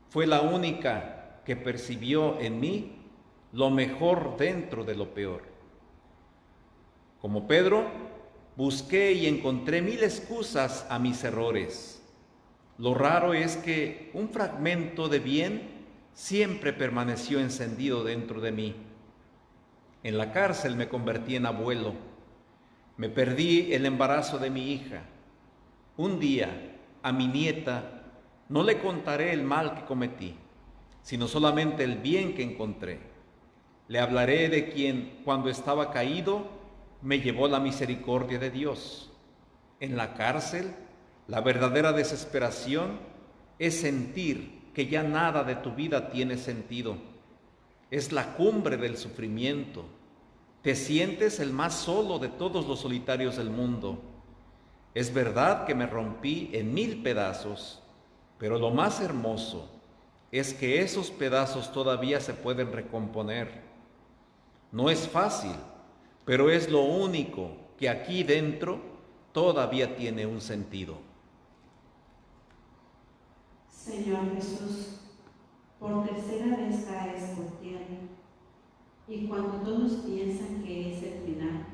Speaker 1: Fue la única que percibió en mí lo mejor dentro de lo peor. Como Pedro, busqué y encontré 1000 excusas a mis errores. Lo raro es que un fragmento de bien siempre permaneció encendido dentro de mí. En la cárcel me convertí en abuelo. Me perdí el embarazo de mi hija. Un día, a mi nieta, no le contaré el mal que cometí, sino solamente el bien que encontré. Le hablaré de quien, cuando estaba caído, me llevó la misericordia de Dios. En la cárcel, la verdadera desesperación es sentir que ya nada de tu vida tiene sentido. Es la cumbre del sufrimiento. Te sientes el más solo de todos los solitarios del mundo. Es verdad que me rompí en 1000 pedazos, pero lo más hermoso es que esos pedazos todavía se pueden recomponer. No es fácil, pero es lo único que aquí dentro todavía tiene un sentido.
Speaker 3: Señor Jesús, por tercera vez caes por tierra, y cuando todos piensan que es el final,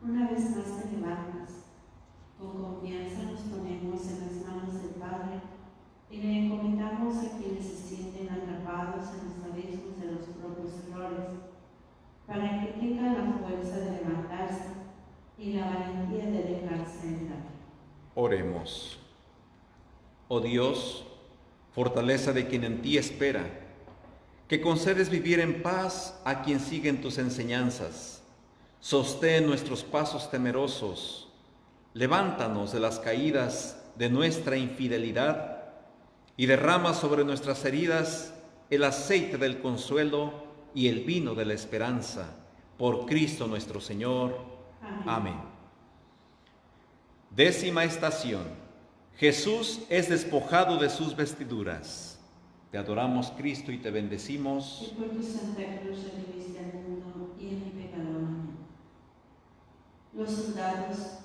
Speaker 3: una vez más te levantas. Con confianza nos ponemos en las manos del Padre y le encomendamos a quienes se sienten atrapados en los abismos de los propios errores, para que tengan la fuerza de levantarse y la valentía de dejarse entrar.
Speaker 1: Oremos. Oh Dios, fortaleza de quien en ti espera, que concedes vivir en paz a quien sigue en tus enseñanzas. Sostén nuestros pasos temerosos, levántanos de las caídas de nuestra infidelidad y derrama sobre nuestras heridas el aceite del consuelo y el vino de la esperanza. Por Cristo nuestro Señor. Amén. 10ª estación. Jesús es despojado de sus vestiduras. Te adoramos, Cristo, y te bendecimos.
Speaker 3: Y por tu Santa Cruz redimiste al mundo y en mi pecador. Amén. Los soldados,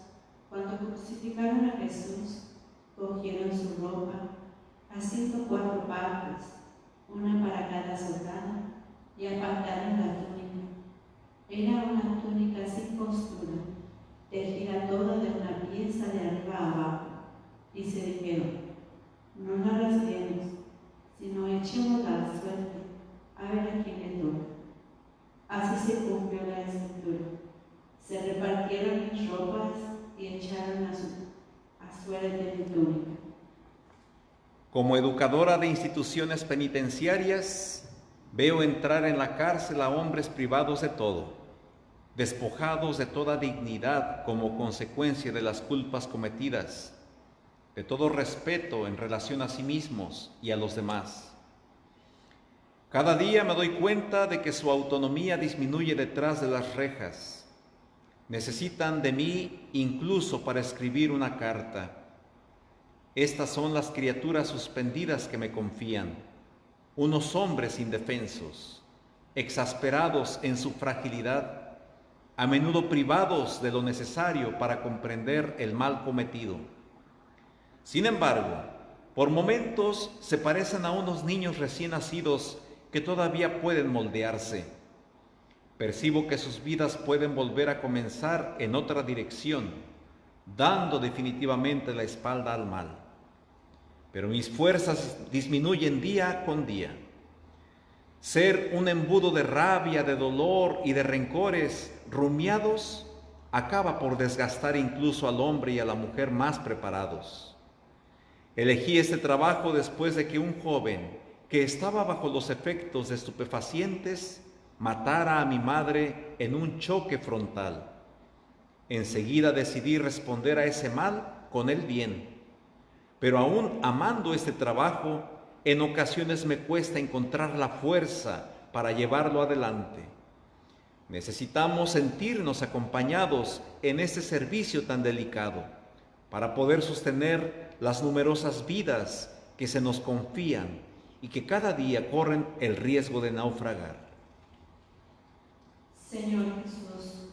Speaker 3: cuando crucificaron a Jesús, cogieron su ropa, haciendo 4 partes, una para cada soldado, y apartaron la túnica. Era una túnica sin costura, tejida toda de una pieza de arriba a abajo, y se dijeron: no la rasguemos, sino echémosla a la suerte, a ver a quién le toca. Así se cumplió la escritura. Se repartieron mis ropas y echaron a suerte mi túnica.
Speaker 1: Como educadora de instituciones penitenciarias, veo entrar en la cárcel a hombres privados de todo, despojados de toda dignidad como consecuencia de las culpas cometidas, de todo respeto en relación a sí mismos y a los demás. Cada día me doy cuenta de que su autonomía disminuye detrás de las rejas. Necesitan de mí incluso para escribir una carta. Estas son las criaturas suspendidas que me confían, unos hombres indefensos, exasperados en su fragilidad, a menudo privados de lo necesario para comprender el mal cometido. Sin embargo, por momentos se parecen a unos niños recién nacidos que todavía pueden moldearse. Percibo que sus vidas pueden volver a comenzar en otra dirección, dando definitivamente la espalda al mal. Pero mis fuerzas disminuyen día con día. Ser un embudo de rabia, de dolor y de rencores rumiados acaba por desgastar incluso al hombre y a la mujer más preparados. Elegí este trabajo después de que un joven que estaba bajo los efectos de estupefacientes matara a mi madre en un choque frontal. Enseguida decidí responder a ese mal con el bien, pero aún amando este trabajo, en ocasiones me cuesta encontrar la fuerza para llevarlo adelante. Necesitamos sentirnos acompañados en este servicio tan delicado para poder sostener las numerosas vidas que se nos confían y que cada día corren el riesgo de naufragar.
Speaker 3: Señor Jesús,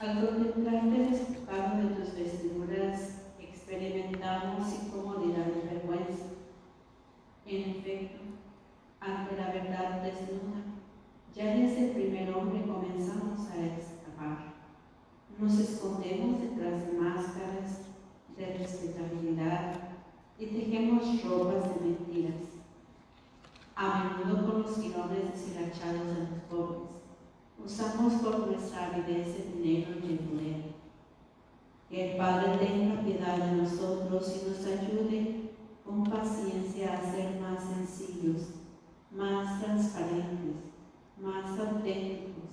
Speaker 3: al contemplarte despojado de tus vestiduras, experimentamos incomodidad vestimos ropas de mentiras, a menudo con los jirones deshilachados de los pobres. Usamos por nuestra avidez el dinero y el poder. Que el Padre tenga piedad de nosotros y nos ayude con paciencia a ser más sencillos, más transparentes, más auténticos,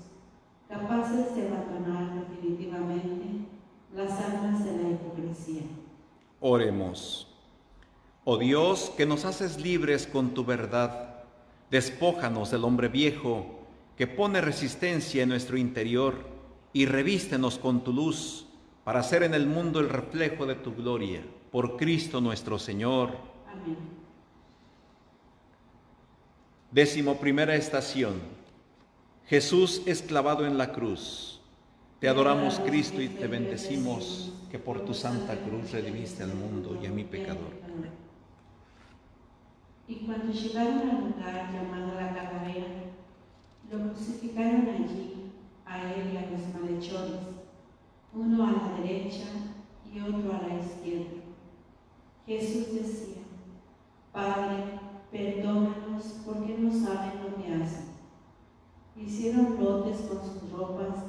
Speaker 3: capaces de abandonar definitivamente las armas de la hipocresía.
Speaker 1: Oremos. Oh Dios, que nos haces libres con tu verdad, despójanos del hombre viejo que pone resistencia en nuestro interior y revístenos con tu luz para ser en el mundo el reflejo de tu gloria. Por Cristo nuestro Señor.
Speaker 3: Amén.
Speaker 1: 11ª estación. Jesús es clavado en la cruz. Te adoramos, Cristo, y te bendecimos, que por tu santa cruz redimiste al mundo y a mi pecador.
Speaker 3: Y cuando llegaron al lugar llamado la Calavera, lo crucificaron allí, a él y a los malhechores, uno a la derecha y otro a la izquierda. Jesús decía: Padre, perdónanos porque no saben lo que hacen. Hicieron lotes con sus ropas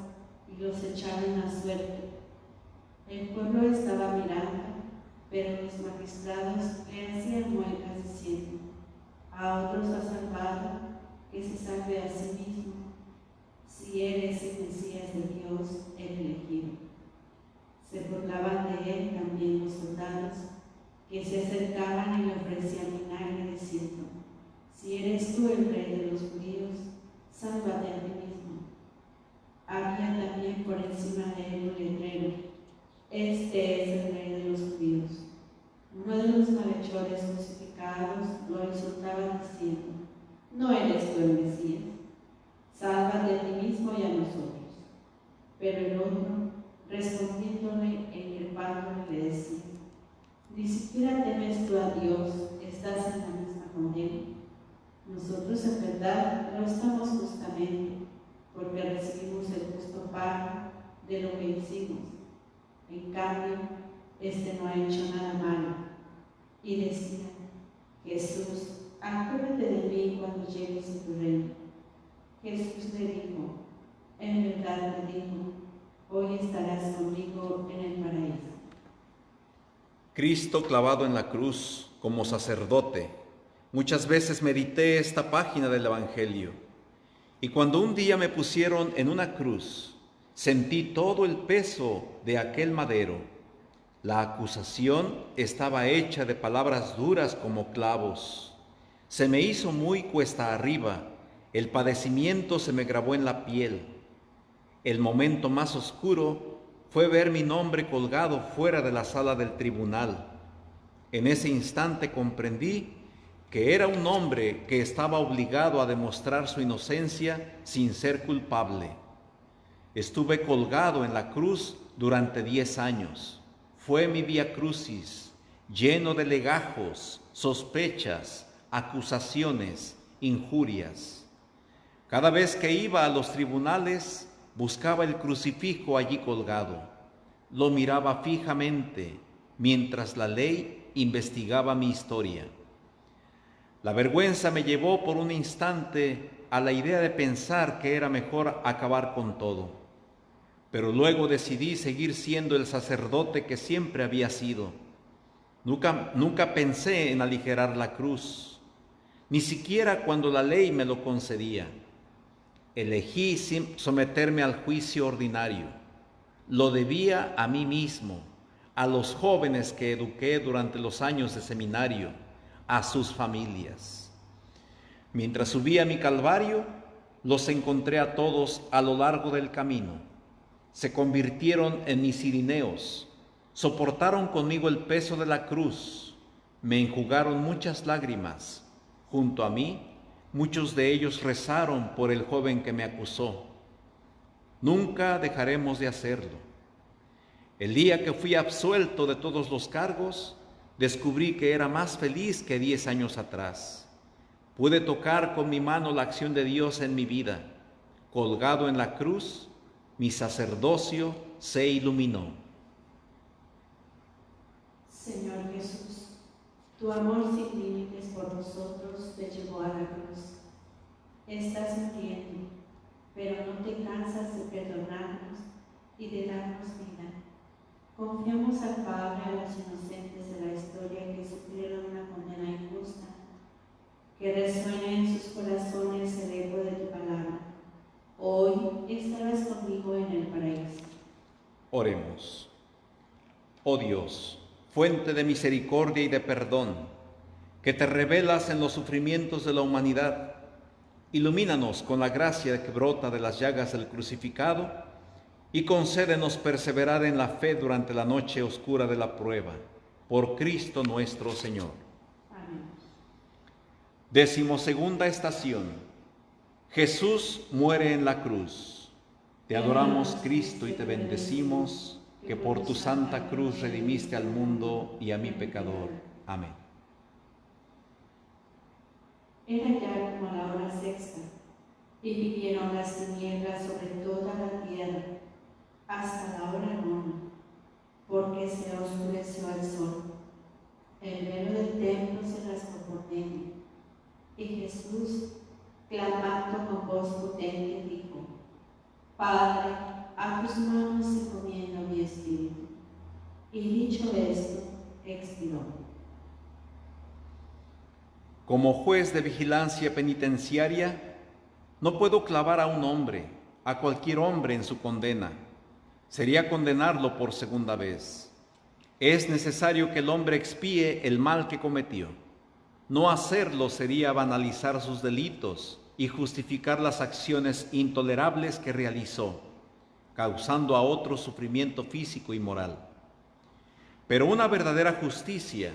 Speaker 3: y los echaron a suerte. El pueblo estaba mirando, pero los magistrados le hacían muecas diciendo: a otros ha salvado, que se salve a sí mismo, si eres el Mesías de Dios, el elegido. Se burlaban de él también los soldados, que se acercaban y le ofrecían vinagre diciendo: si eres tú el rey de los judíos, sálvate a ti mismo. Había también por encima de él un letrero: este es el rey de los judíos. Uno de los malhechores crucificados lo insultaba diciendo: no eres tú el Mesías, sálvate a ti mismo y a nosotros. Pero el otro, respondiéndole en el párrafo, le decía: ni siquiera temes tú a Dios, estás en la misma con él. Nosotros en verdad no estamos justamente, porque recibimos el justo pago de lo que hicimos. En cambio, este no ha hecho nada malo. Y decía: Jesús, acuérdate de mí cuando llegues a tu reino. Jesús le dijo: en verdad te digo, hoy estarás conmigo en el paraíso.
Speaker 1: Cristo clavado en la cruz como sacerdote. Muchas veces medité esta página del Evangelio, y cuando un día me pusieron en una cruz, sentí todo el peso de aquel madero. La acusación estaba hecha de palabras duras como clavos. Se me hizo muy cuesta arriba, el padecimiento se me grabó en la piel. El momento más oscuro fue ver mi nombre colgado fuera de la sala del tribunal. En ese instante comprendí que era un hombre que estaba obligado a demostrar su inocencia sin ser culpable. Estuve colgado en la cruz durante 10 años. Fue mi vía crucis, lleno de legajos, sospechas, acusaciones, injurias. Cada vez que iba a los tribunales, buscaba el crucifijo allí colgado. Lo miraba fijamente mientras la ley investigaba mi historia. La vergüenza me llevó por un instante a la idea de pensar que era mejor acabar con todo. Pero luego decidí seguir siendo el sacerdote que siempre había sido. Nunca pensé en aligerar la cruz, ni siquiera cuando la ley me lo concedía. Elegí someterme al juicio ordinario. Lo debía a mí mismo, a los jóvenes que eduqué durante los años de seminario, a sus familias. Mientras subía mi calvario, los encontré a todos a lo largo del camino. Se convirtieron en mis cirineos, soportaron conmigo el peso de la cruz, me enjugaron muchas lágrimas. Junto a mí, muchos de ellos rezaron por el joven que me acusó. Nunca dejaremos de hacerlo. El día que fui absuelto de todos los cargos, descubrí que era más feliz que 10 años atrás. Pude tocar con mi mano la acción de Dios en mi vida. Colgado en la cruz, mi sacerdocio se iluminó.
Speaker 3: Señor Jesús, Tu amor sin límites por nosotros te llevó a la cruz. Estás muriendo, pero no te cansas de perdonarnos y de darnos vida. Confiamos al Padre, a los inocentes de la historia que sufrieron una condena injusta, que resuene en sus corazones el eco de tu palabra. Hoy estarás conmigo en el paraíso.
Speaker 1: Oremos. Oh Dios, fuente de misericordia y de perdón, que te revelas en los sufrimientos de la humanidad, ilumínanos con la gracia que brota de las llagas del crucificado y concédenos perseverar en la fe durante la noche oscura de la prueba. Por Cristo nuestro Señor.
Speaker 3: Amén.
Speaker 1: 12ª estación. Jesús muere en la cruz. Te adoramos, Cristo, y te bendecimos, que por tu santa cruz redimiste al mundo y a mi pecador. Amén.
Speaker 3: Era ya como la hora sexta, y vinieron las tinieblas sobre toda la tierra, hasta la hora nona, porque se oscureció el sol. El velo del templo se rasgó por dentro, y Jesús, clamando con voz potente, dijo: Padre, a tus manos encomiendo mi espíritu. Y dicho esto, expiró.
Speaker 1: Como juez de vigilancia penitenciaria, no puedo clavar a un hombre, a cualquier hombre en su condena. Sería condenarlo por segunda vez. Es necesario que el hombre expíe el mal que cometió. No hacerlo sería banalizar sus delitos y justificar las acciones intolerables que realizó, causando a otros sufrimiento físico y moral. Pero una verdadera justicia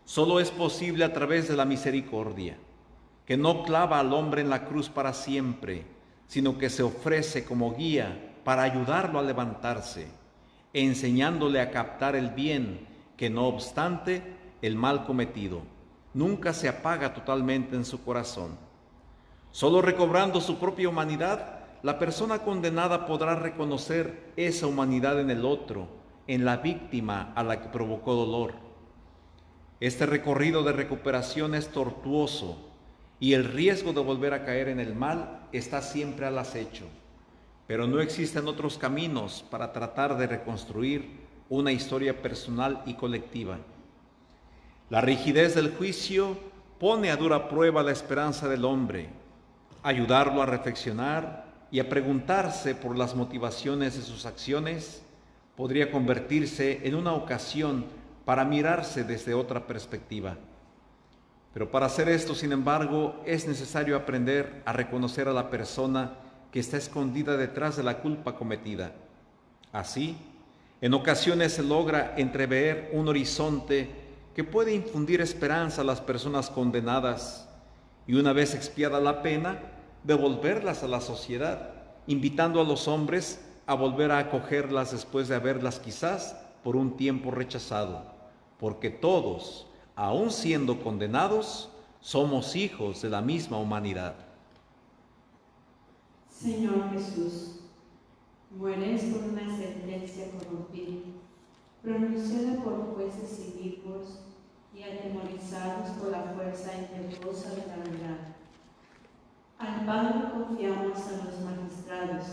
Speaker 1: solo es posible a través de la misericordia, que no clava al hombre en la cruz para siempre, sino que se ofrece como guía para ayudarlo a levantarse, enseñándole a captar el bien que, no obstante el mal cometido, nunca se apaga totalmente en su corazón. Solo recobrando su propia humanidad, la persona condenada podrá reconocer esa humanidad en el otro, en la víctima a la que provocó dolor. Este recorrido de recuperación es tortuoso y el riesgo de volver a caer en el mal está siempre al acecho, pero no existen otros caminos para tratar de reconstruir una historia personal y colectiva. La rigidez del juicio pone a dura prueba la esperanza del hombre. Ayudarlo a reflexionar y a preguntarse por las motivaciones de sus acciones podría convertirse en una ocasión para mirarse desde otra perspectiva. Pero para hacer esto, sin embargo, es necesario aprender a reconocer a la persona que está escondida detrás de la culpa cometida. Así, en ocasiones se logra entrever un horizonte que puede infundir esperanza a las personas condenadas y, una vez expiada la pena, devolverlas a la sociedad, invitando a los hombres a volver a acogerlas después de haberlas quizás por un tiempo rechazado, porque todos, aun siendo condenados, somos hijos de la misma humanidad.
Speaker 3: Señor Jesús, mueres por una sentencia corrompida, pronunciada por jueces inicuos y atemorizados por la fuerza impetuosa de la verdad. Al Padre confiamos a los magistrados,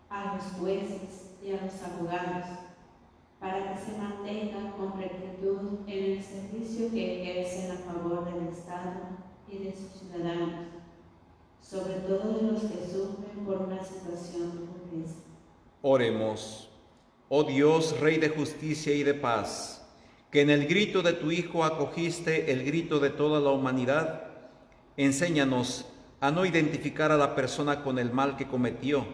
Speaker 3: a los jueces y a los abogados, para que se mantengan con rectitud en el servicio que ejercen a favor del Estado y de sus ciudadanos, sobre todo de los que sufren por una situación de pobreza.
Speaker 1: Oremos. Oh Dios, Rey de justicia y de paz, que en el grito de tu Hijo acogiste el grito de toda la humanidad, enséñanos a no identificar a la persona con el mal que cometió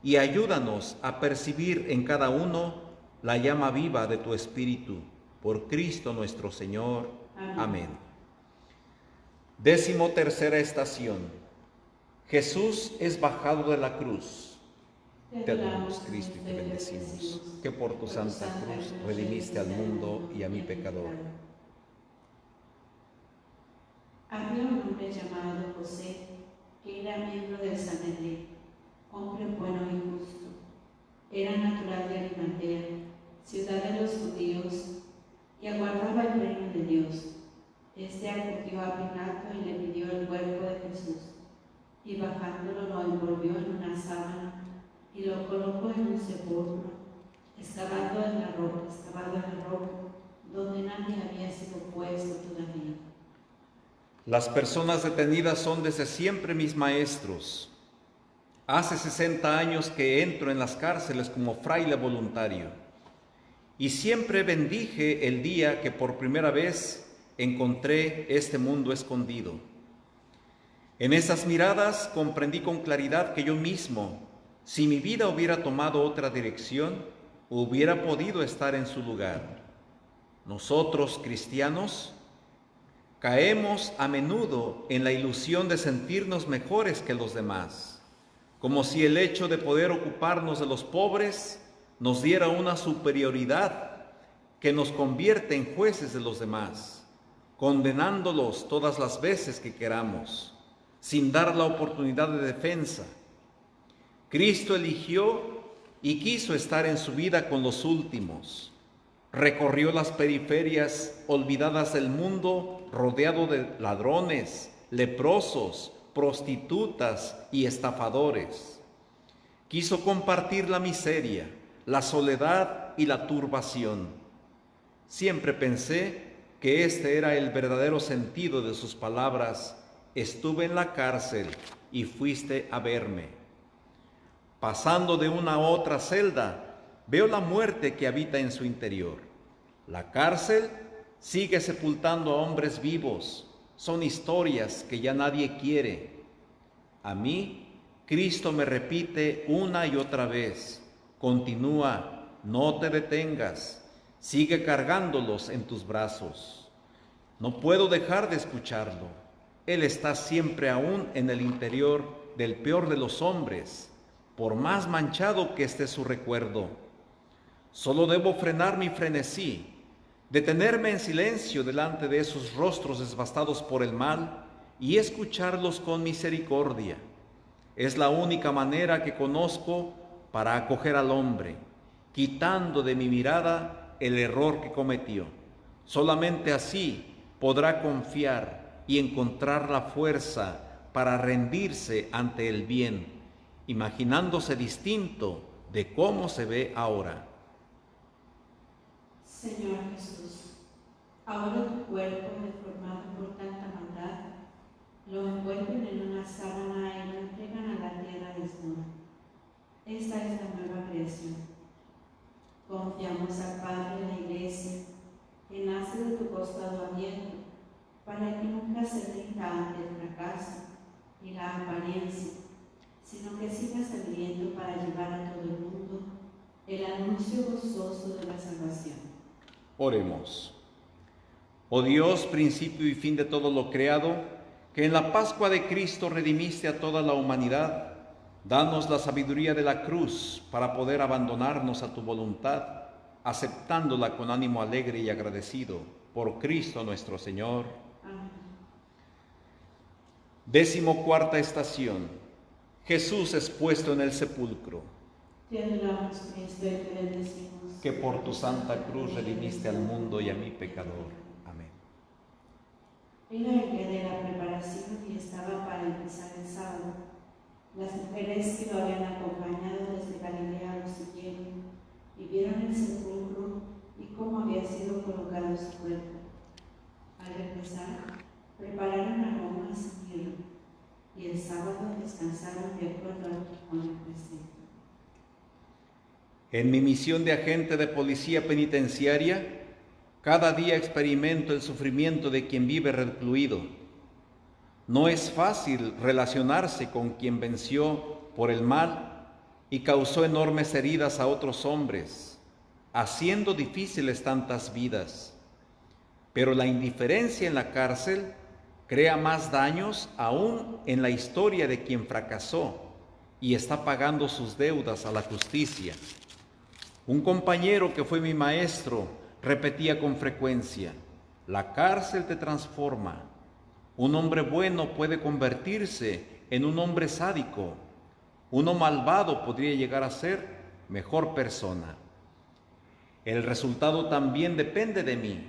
Speaker 1: y ayúdanos a percibir en cada uno la llama viva de tu Espíritu. Por Cristo nuestro Señor. Amén. 13ª estación. Jesús es bajado de la cruz. Te adoramos, Cristo, y te bendecimos, que por tu santa cruz redimiste al mundo y a mi pecador.
Speaker 3: Había un hombre llamado José, que era miembro del Sanedrín, hombre bueno y justo. Era natural de Arimatea, ciudad de los judíos, y aguardaba el reino de Dios. Éste acudió a Pilato y le pidió el cuerpo de Jesús, y bajándolo lo envolvió en una sábana y lo colocó en un sepulcro, excavando en la roca, donde nadie había sido puesto todavía.
Speaker 1: Las personas detenidas son desde siempre mis maestros. Hace 60 años que entro en las cárceles como fraile voluntario y siempre bendije el día que por primera vez encontré este mundo escondido. En esas miradas comprendí con claridad que yo mismo, si mi vida hubiera tomado otra dirección, hubiera podido estar en su lugar. Nosotros, cristianos, caemos a menudo en la ilusión de sentirnos mejores que los demás, como si el hecho de poder ocuparnos de los pobres nos diera una superioridad que nos convierte en jueces de los demás, condenándolos todas las veces que queramos, sin dar la oportunidad de defensa. Cristo eligió y quiso estar en su vida con los últimos. Recorrió las periferias olvidadas del mundo, rodeado de ladrones, leprosos, prostitutas y estafadores. Quiso compartir la miseria, la soledad y la turbación. Siempre pensé que este era el verdadero sentido de sus palabras: estuve en la cárcel y fuiste a verme. Pasando de una a otra celda, veo la muerte que habita en su interior. La cárcel sigue sepultando a hombres vivos. Son historias que ya nadie quiere. A mí, Cristo me repite una y otra vez: continúa, no te detengas, sigue cargándolos en tus brazos. No puedo dejar de escucharlo. Él está siempre aún en el interior del peor de los hombres, por más manchado que esté su recuerdo. Solo debo frenar mi frenesí, detenerme en silencio delante de esos rostros devastados por el mal y escucharlos con misericordia. Es la única manera que conozco para acoger al hombre, quitando de mi mirada el error que cometió. Solamente así podrá confiar y encontrar la fuerza para rendirse ante el bien, imaginándose distinto de cómo se ve ahora.
Speaker 3: Señor Jesús, ahora tu cuerpo, deformado por tanta maldad, lo envuelven en una sábana y lo entregan a la tierra desnuda. Esta es la nueva creación. Confiamos al Padre de la Iglesia, que nace de tu costado abierto, para que nunca se rinda ante el fracaso y la apariencia, sino que siga sirviendo para llevar a todo el mundo el anuncio gozoso de la salvación.
Speaker 1: Oremos. Oh Dios, principio y fin de todo lo creado, que en la Pascua de Cristo redimiste a toda la humanidad, danos la sabiduría de la cruz para poder abandonarnos a tu voluntad, aceptándola con ánimo alegre y agradecido, por Cristo nuestro Señor.
Speaker 3: Amén.
Speaker 1: 14ª estación. Jesús es puesto en el sepulcro.
Speaker 3: Te adoramos, Cristo, y te bendecimos.
Speaker 1: Que por tu santa cruz redimiste al mundo y a mi pecador. Amén.
Speaker 3: Era el día de la preparación y estaba para empezar el sábado. Las mujeres que lo habían acompañado desde Galilea lo siguieron y vieron el sepulcro y cómo había sido colocado su cuerpo. Al regresar, prepararon aroma y siguieron, y el sábado descansaron de acuerdo con el precepto.
Speaker 1: En mi misión de agente de policía penitenciaria, cada día experimento el sufrimiento de quien vive recluido. No es fácil relacionarse con quien venció por el mal y causó enormes heridas a otros hombres, haciendo difíciles tantas vidas. Pero la indiferencia en la cárcel crea más daños aún en la historia de quien fracasó y está pagando sus deudas a la justicia. Un compañero que fue mi maestro repetía con frecuencia: la cárcel te transforma. Un hombre bueno puede convertirse en un hombre sádico. Uno malvado podría llegar a ser mejor persona. El resultado también depende de mí,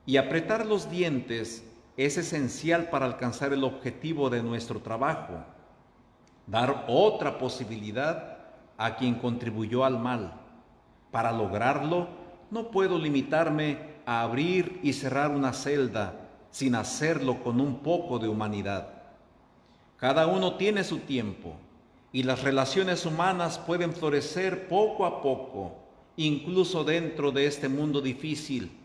Speaker 1: y apretar los dientes es esencial para alcanzar el objetivo de nuestro trabajo, dar otra posibilidad a quien contribuyó al mal. Para lograrlo, no puedo limitarme a abrir y cerrar una celda sin hacerlo con un poco de humanidad. Cada uno tiene su tiempo y las relaciones humanas pueden florecer poco a poco, incluso dentro de este mundo difícil.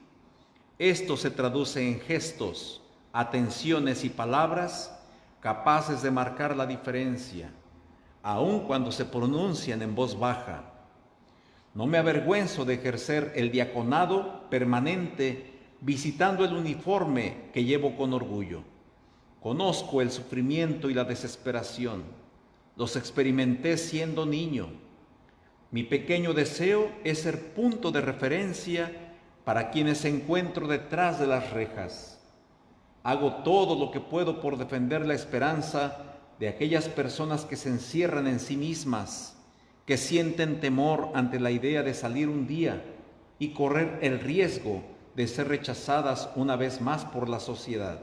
Speaker 1: Esto se traduce en gestos, atenciones y palabras capaces de marcar la diferencia, aun cuando se pronuncian en voz baja. No me avergüenzo de ejercer el diaconado permanente visitando el uniforme que llevo con orgullo. Conozco el sufrimiento y la desesperación. Los experimenté siendo niño. Mi pequeño deseo es ser punto de referencia para quienes encuentro detrás de las rejas. Hago todo lo que puedo por defender la esperanza de aquellas personas que se encierran en sí mismas, que sienten temor ante la idea de salir un día y correr el riesgo de ser rechazadas una vez más por la sociedad.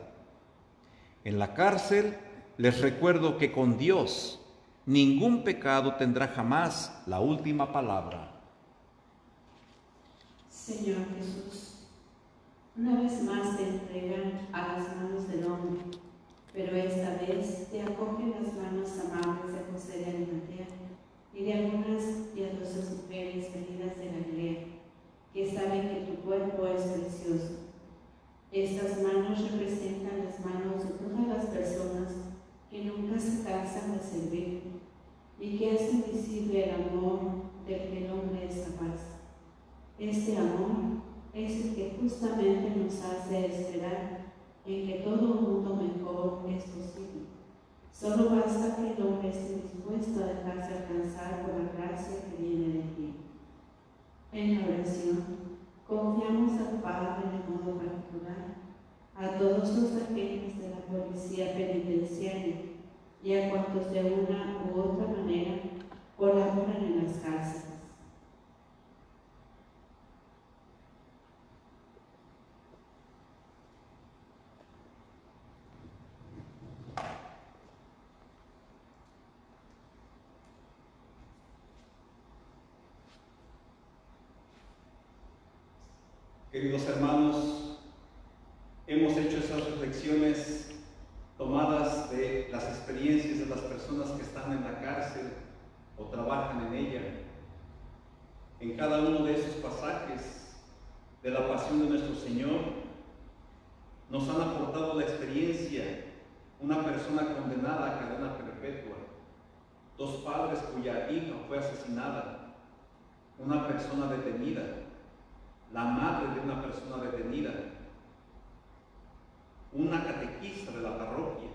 Speaker 1: En la cárcel les recuerdo que con Dios ningún pecado tendrá jamás la última palabra.
Speaker 3: Señor Jesús, una vez más te entregan a las manos del hombre, pero esta vez te acogen las manos amables de José de Arimatea y de algunas piadosas mujeres venidas de Galilea, que saben que tu cuerpo es precioso. Estas manos representan las manos de todas las personas que nunca se cansan de servir y que hacen visible el amor del que el hombre es capaz. Este amor es el que justamente nos hace esperar en que todo un mundo mejor es posible. Solo basta que el hombre esté dispuesto a dejarse alcanzar por la gracia que viene de ti. En la oración, confiamos al Padre de modo particular, a todos los agentes de la policía penitenciaria y a cuantos de una u otra manera colaboran en las cárceles.
Speaker 2: Queridos hermanos, hemos hecho esas reflexiones tomadas de las experiencias de las personas que están en la cárcel o trabajan en ella. En cada uno de esos pasajes de la pasión de nuestro Señor nos han aportado la experiencia, una persona condenada a cadena perpetua, dos padres cuya hija fue asesinada, una persona detenida, la madre de una persona detenida, una catequista de la parroquia,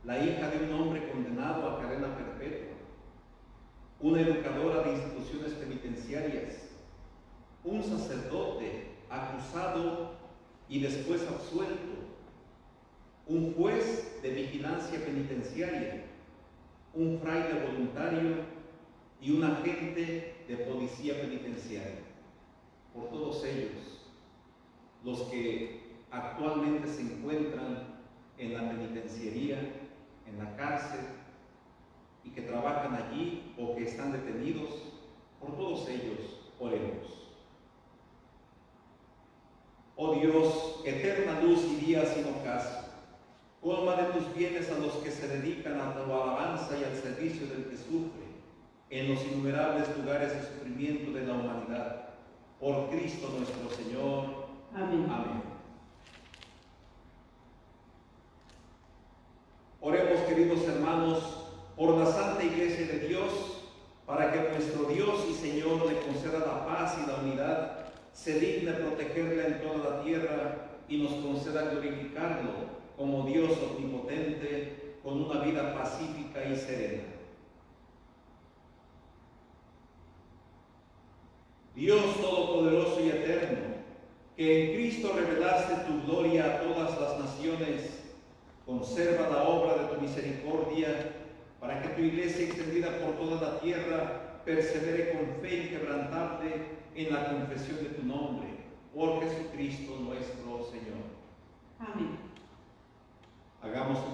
Speaker 2: la hija de un hombre condenado a cadena perpetua, una educadora de instituciones penitenciarias, un sacerdote acusado y después absuelto, un juez de vigilancia penitenciaria, un fraile voluntario y un agente de policía penitenciaria. Por todos ellos, los que actualmente se encuentran en la penitenciaría, en la cárcel, y que trabajan allí o que están detenidos, por todos ellos oremos. Oh Dios, eterna luz y día sin ocaso, colma de tus bienes a los que se dedican a tu alabanza y al servicio del que sufre, en los innumerables lugares de sufrimiento de la humanidad. Por Cristo nuestro Señor.
Speaker 3: Amén.
Speaker 2: Amén. Oremos, queridos hermanos, por la Santa Iglesia de Dios, para que nuestro Dios y Señor le conceda la paz y la unidad, se digne protegerla en toda la tierra y nos conceda glorificarlo como Dios omnipotente, con una vida pacífica y serena. Dios Todopoderoso y Eterno, que en Cristo revelaste tu gloria a todas las naciones, conserva la obra de tu misericordia, para que tu Iglesia extendida por toda la tierra persevere con fe inquebrantable en la confesión de tu nombre, por Jesucristo nuestro Señor.
Speaker 3: Amén.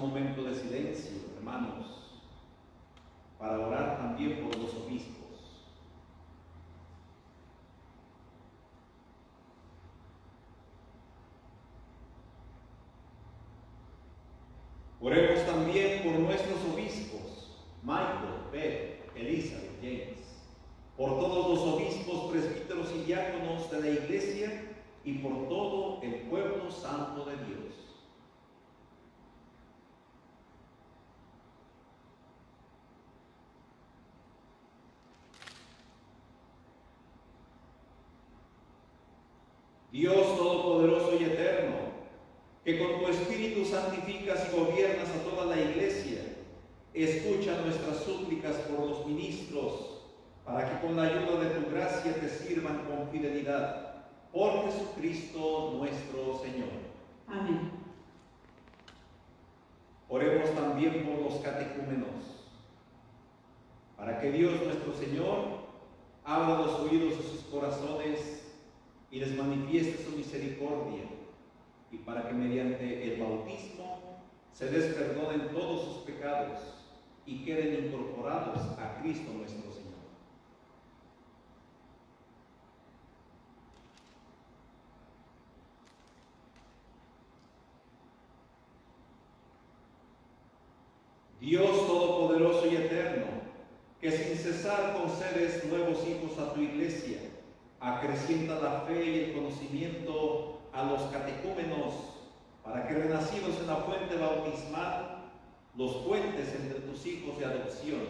Speaker 1: un momento de silencio, hermanos, para orar también por los obispos. Oremos también por nuestros obispos, Michael, Beth, Elizabeth, James, por todos los obispos, presbíteros y diáconos de la Iglesia y por todo el pueblo santo de Dios. Dios Todopoderoso y Eterno, que con tu Espíritu santificas y gobiernas a toda la Iglesia, escucha nuestras súplicas por los ministros, para que con la ayuda de tu gracia te sirvan con fidelidad. Por Jesucristo nuestro Señor.
Speaker 3: Amén.
Speaker 1: Oremos también por los catecúmenos, para que Dios nuestro Señor abra los oídos de sus corazones y les manifieste su misericordia, y para que mediante el bautismo se les perdonen todos sus pecados y queden incorporados a Cristo nuestro Señor. Dios Todopoderoso y Eterno, que sin cesar concedes nuevos hijos a tu Iglesia, acrecienta la fe y el conocimiento a los catecúmenos, para que renacidos en la fuente bautismal, los cuentes entre tus hijos de adopción,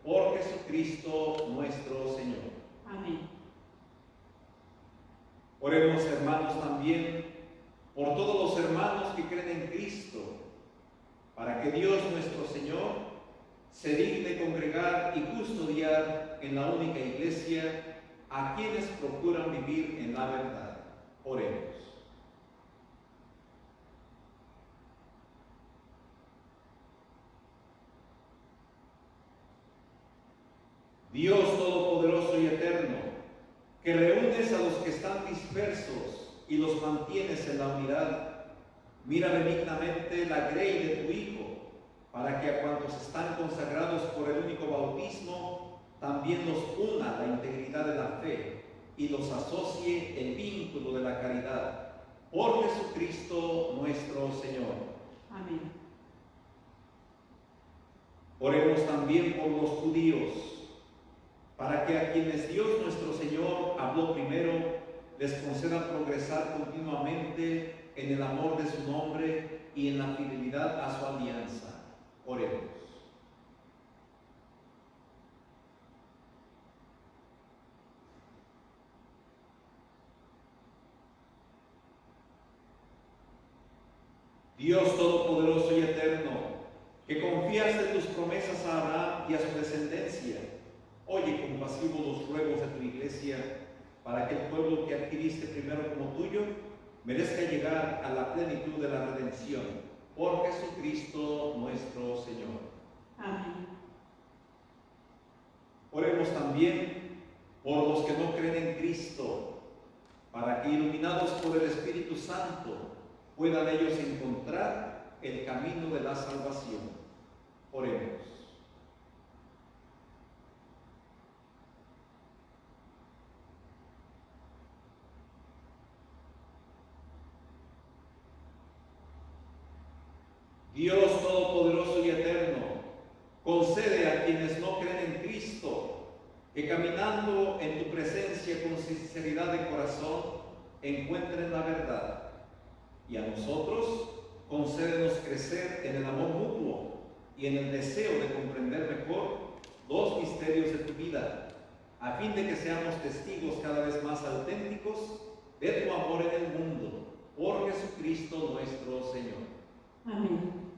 Speaker 1: por Jesucristo nuestro Señor.
Speaker 3: Amén.
Speaker 1: Oremos, hermanos, también por todos los hermanos que creen en Cristo, para que Dios nuestro Señor se digne congregar y custodiar en la única Iglesia a quienes procuran vivir en la verdad. Oremos. Dios Todopoderoso y Eterno, que reúnes a los que están dispersos y los mantienes en la unidad, mira benignamente la grey de tu Hijo, para que a cuantos están consagrados por el único bautismo, también los una la integridad de la fe y los asocie el vínculo de la caridad. Por Jesucristo nuestro Señor.
Speaker 3: Amén.
Speaker 1: Oremos también por los judíos, para que a quienes Dios nuestro Señor habló primero, les conceda progresar continuamente en el amor de su nombre y en la fidelidad a su alianza. Oremos. Dios Todopoderoso y Eterno, que confiaste tus promesas a Abraham y a su descendencia, oye compasivo los ruegos de tu Iglesia, para que el pueblo que adquiriste primero como tuyo merezca llegar a la plenitud de la redención. Por Jesucristo nuestro Señor.
Speaker 3: Amén.
Speaker 1: Oremos también por los que no creen en Cristo, para que iluminados por el Espíritu Santo puedan ellos encontrar el camino de la salvación. Oremos. Dios Todopoderoso y Eterno, concede a quienes no creen en Cristo que caminando en tu presencia con sinceridad de corazón encuentren la verdad. Y a nosotros concédenos crecer en el amor mutuo y en el deseo de comprender mejor los misterios de tu vida, a fin de que seamos testigos cada vez más auténticos de tu amor en el mundo, por Jesucristo nuestro Señor.
Speaker 3: Amén.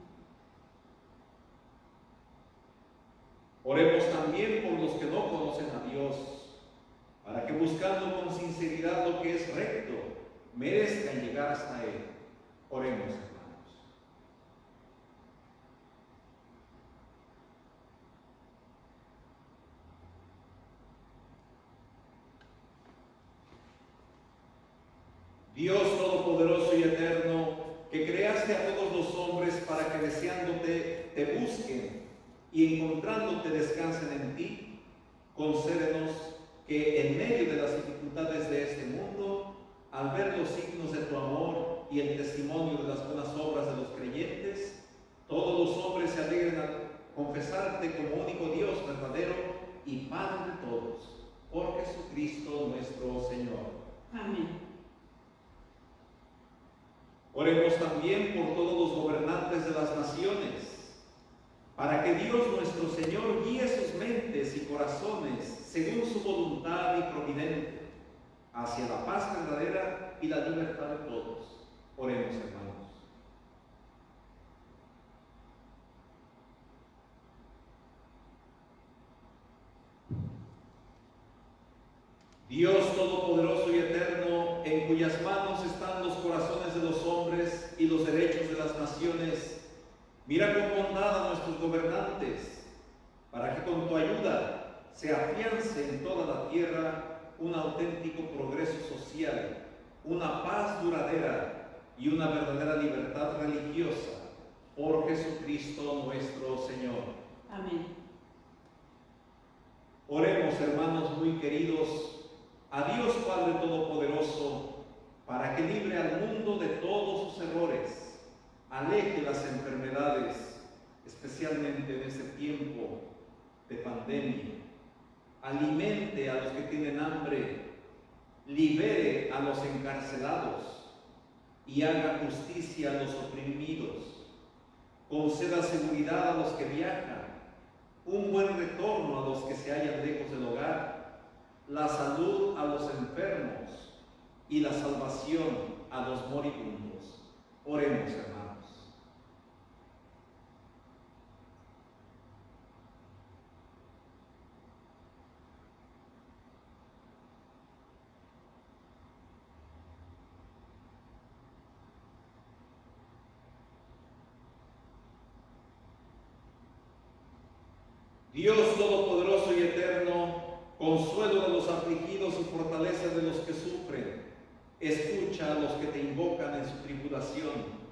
Speaker 1: Oremos también por los que no conocen a Dios, para que buscando con sinceridad lo que es recto, merezcan llegar hasta Él. Oremos, hermanos. Dios Todopoderoso y Eterno, que creaste a todos los hombres para que deseándote te busquen y encontrándote descansen en ti, concédenos que en medio de las dificultades de este mundo, al ver los signos de tu amor y el testimonio de las buenas obras de los creyentes, todos los hombres se alegren a confesarte como único Dios verdadero y Padre de todos, por Jesucristo nuestro Señor.
Speaker 3: Amén.
Speaker 1: Oremos también por todos los gobernantes de las naciones, para que Dios nuestro Señor guíe sus mentes y corazones según su voluntad y providente, hacia la paz verdadera y la libertad de todos. Oremos, hermanos. Dios Todopoderoso y Eterno, en cuyas manos están los corazones de los hombres y los derechos de las naciones, mira con bondad a nuestros gobernantes, para que con tu ayuda se afiance en toda la tierra un auténtico progreso social, una paz duradera y una verdadera libertad religiosa, por Jesucristo nuestro Señor.
Speaker 3: Amén.
Speaker 1: Oremos, hermanos muy queridos, a Dios Padre Todopoderoso, para que libre al mundo de todos sus errores, aleje las enfermedades, especialmente en este tiempo de pandemia, alimente a los que tienen hambre, libere a los encarcelados y haga justicia a los oprimidos, conceda seguridad a los que viajan, un buen retorno a los que se hallan lejos del hogar, la salud a los enfermos y la salvación a los moribundos. Oremos, hermanos. Dios Todopoderoso y Eterno, consuelo de los afligidos y fortaleza de los que sufren, escucha a los que te invocan en su tribulación,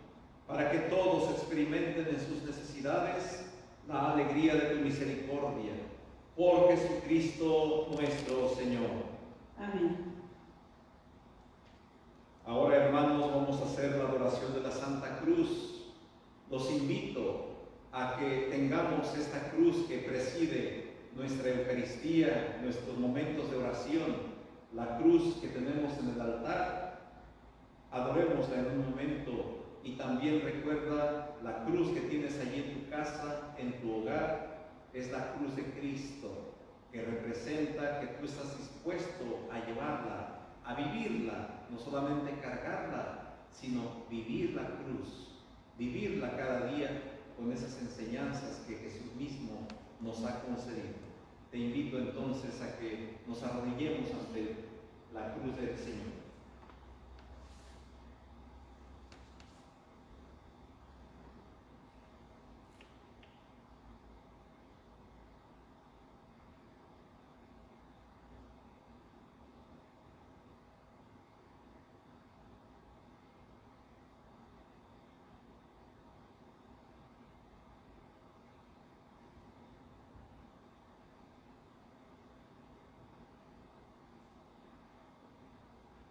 Speaker 1: para que todos experimenten en sus necesidades la alegría de tu misericordia. Por Jesucristo nuestro Señor.
Speaker 3: Amén.
Speaker 1: Ahora, hermanos, vamos a hacer la adoración de la Santa Cruz. Los invito a que tengamos esta cruz que preside nuestra Eucaristía, nuestros momentos de oración, la cruz que tenemos en el altar. Adorémosla en un momento y también recuerda la cruz que tienes allí en tu casa, en tu hogar, es la cruz de Cristo, que representa que tú estás dispuesto a llevarla, a vivirla, no solamente cargarla, sino vivir la cruz, vivirla cada día con esas enseñanzas que Jesús mismo nos ha concedido. Te invito entonces a que nos arrodillemos ante la cruz del Señor.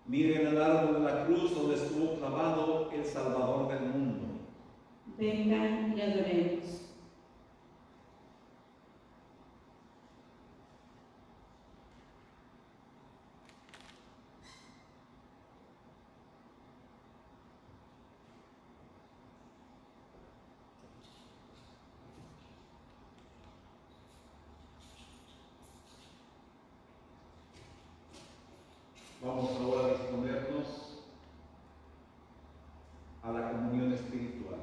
Speaker 1: Miren el árbol de la cruz donde estuvo clavado el Salvador del mundo.
Speaker 3: Vengan y adoremos.
Speaker 1: Vamos ahora a disponernos a la comunión espiritual.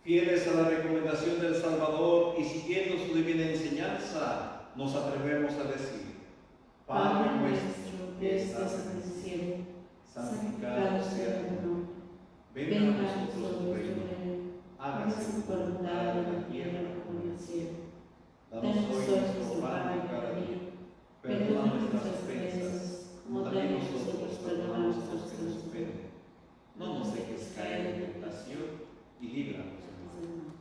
Speaker 1: Fieles a la recomendación del Salvador y siguiendo su divina enseñanza, nos atrevemos a decir:
Speaker 3: Padre nuestro que estás en el cielo, santificado sea tu nombre. Venga a nosotros tu reino. hágase tu voluntad en la tierra como en el cielo. Danos hoy nuestro pan de cada día. Perdona nuestras ofensas, como también nosotros perdonamos a los que nos ofenden. No nos dejes caer en tentación y líbranos del mal.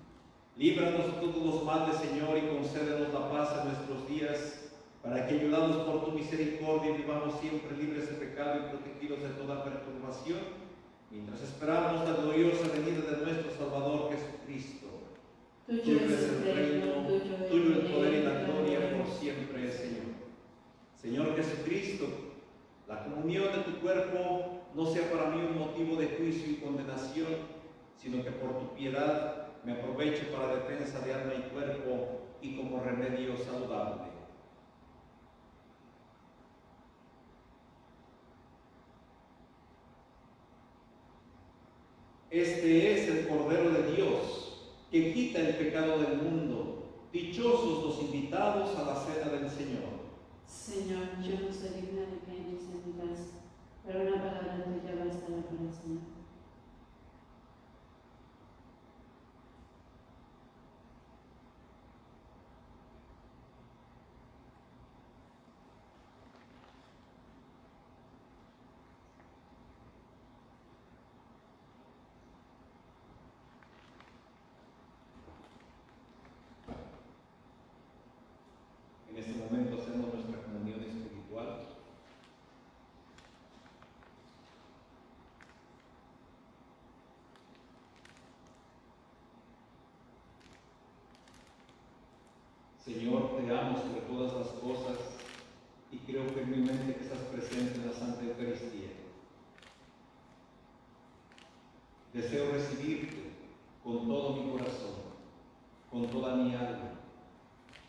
Speaker 1: Líbranos de todos los males, Señor, y concédenos la paz en nuestros días, para que, ayudados por tu misericordia, vivamos siempre libres de pecado y protegidos de toda perturbación, mientras esperamos la gloriosa venida de nuestro Salvador Jesucristo. Tuyo es el reino, tuyo el poder y la gloria por siempre, Señor. Señor Jesucristo, la comunión de tu cuerpo no sea para mí un motivo de juicio y condenación, sino que por tu piedad me aproveche para defensa de alma y cuerpo y como remedio saludable. Este es el Cordero de Dios, que quita el pecado del mundo. Dichosos los invitados a la cena del Señor.
Speaker 3: Señor, yo no soy digna de que entres en mi casa, pero una palabra tuya bastará para sanar.
Speaker 1: En este momento hacemos nuestra comunión espiritual. Señor, te amo sobre todas las cosas y creo firmemente que estás presente en la Santa Eucaristía. Deseo recibirte con todo mi corazón, con toda mi alma.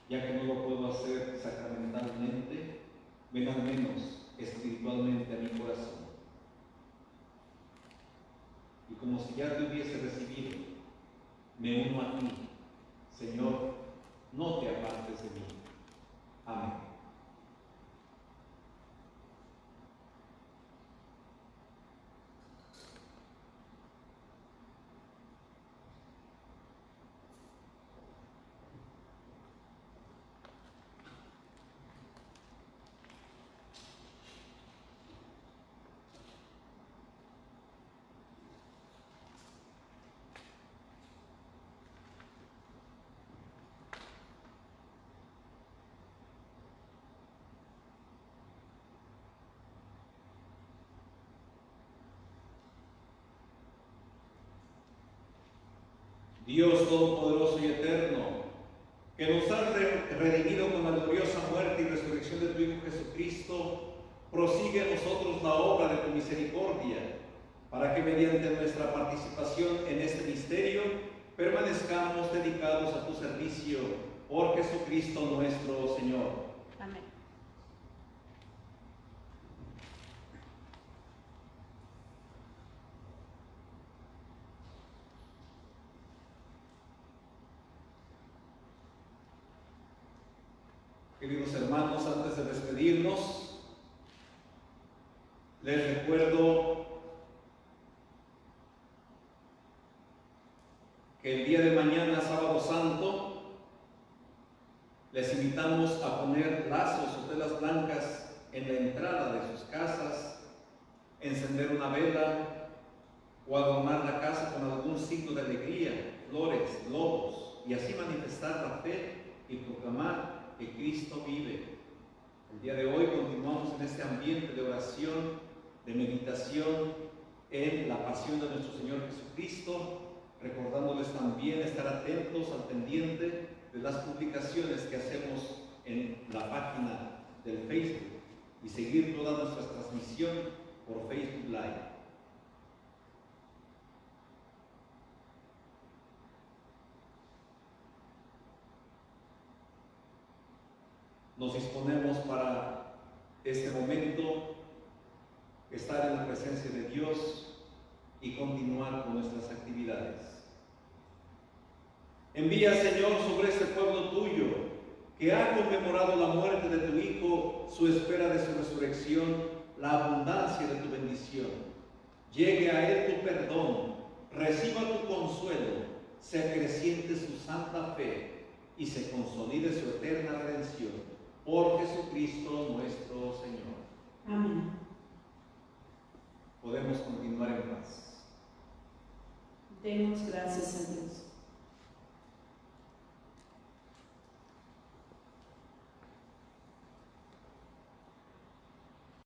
Speaker 1: Ya que no lo puedo hacer sacramentalmente, ven al menos espiritualmente a mi corazón. Y como si ya te hubiese recibido, me uno a ti. Señor, no te apartes de mí. Amén. Dios Todopoderoso y Eterno, que nos has redimido con la gloriosa muerte y resurrección de tu Hijo Jesucristo, prosigue a nosotros la obra de tu misericordia, para que mediante nuestra participación en este misterio permanezcamos dedicados a tu servicio por Jesucristo nuestro Señor.
Speaker 3: Amén.
Speaker 1: Queridos hermanos, antes de despedirnos, les recuerdo que el día de mañana, sábado santo, les invitamos a poner lazos o telas blancas en la entrada de sus casas, encender una vela o adornar la casa con algún signo de alegría, flores, globos, y así manifestar la fe y proclamar que Cristo vive. El día de hoy continuamos en este ambiente de oración, de meditación en la pasión de nuestro Señor Jesucristo, recordándoles también estar atentos al pendiente de las publicaciones que hacemos en la página del Facebook y seguir toda nuestra transmisión por Facebook Live. Nos disponemos para este momento estar en la presencia de Dios y continuar con nuestras actividades. Envía, Señor, sobre este pueblo tuyo, que ha conmemorado la muerte de tu Hijo, su espera de su resurrección, la abundancia de tu bendición. Llegue a él tu perdón, reciba tu consuelo se acreciente su santa fe y se consolide su eterna redención. Por Jesucristo nuestro Señor.
Speaker 3: Amén.
Speaker 1: Podemos continuar en paz.
Speaker 3: Demos gracias a Dios.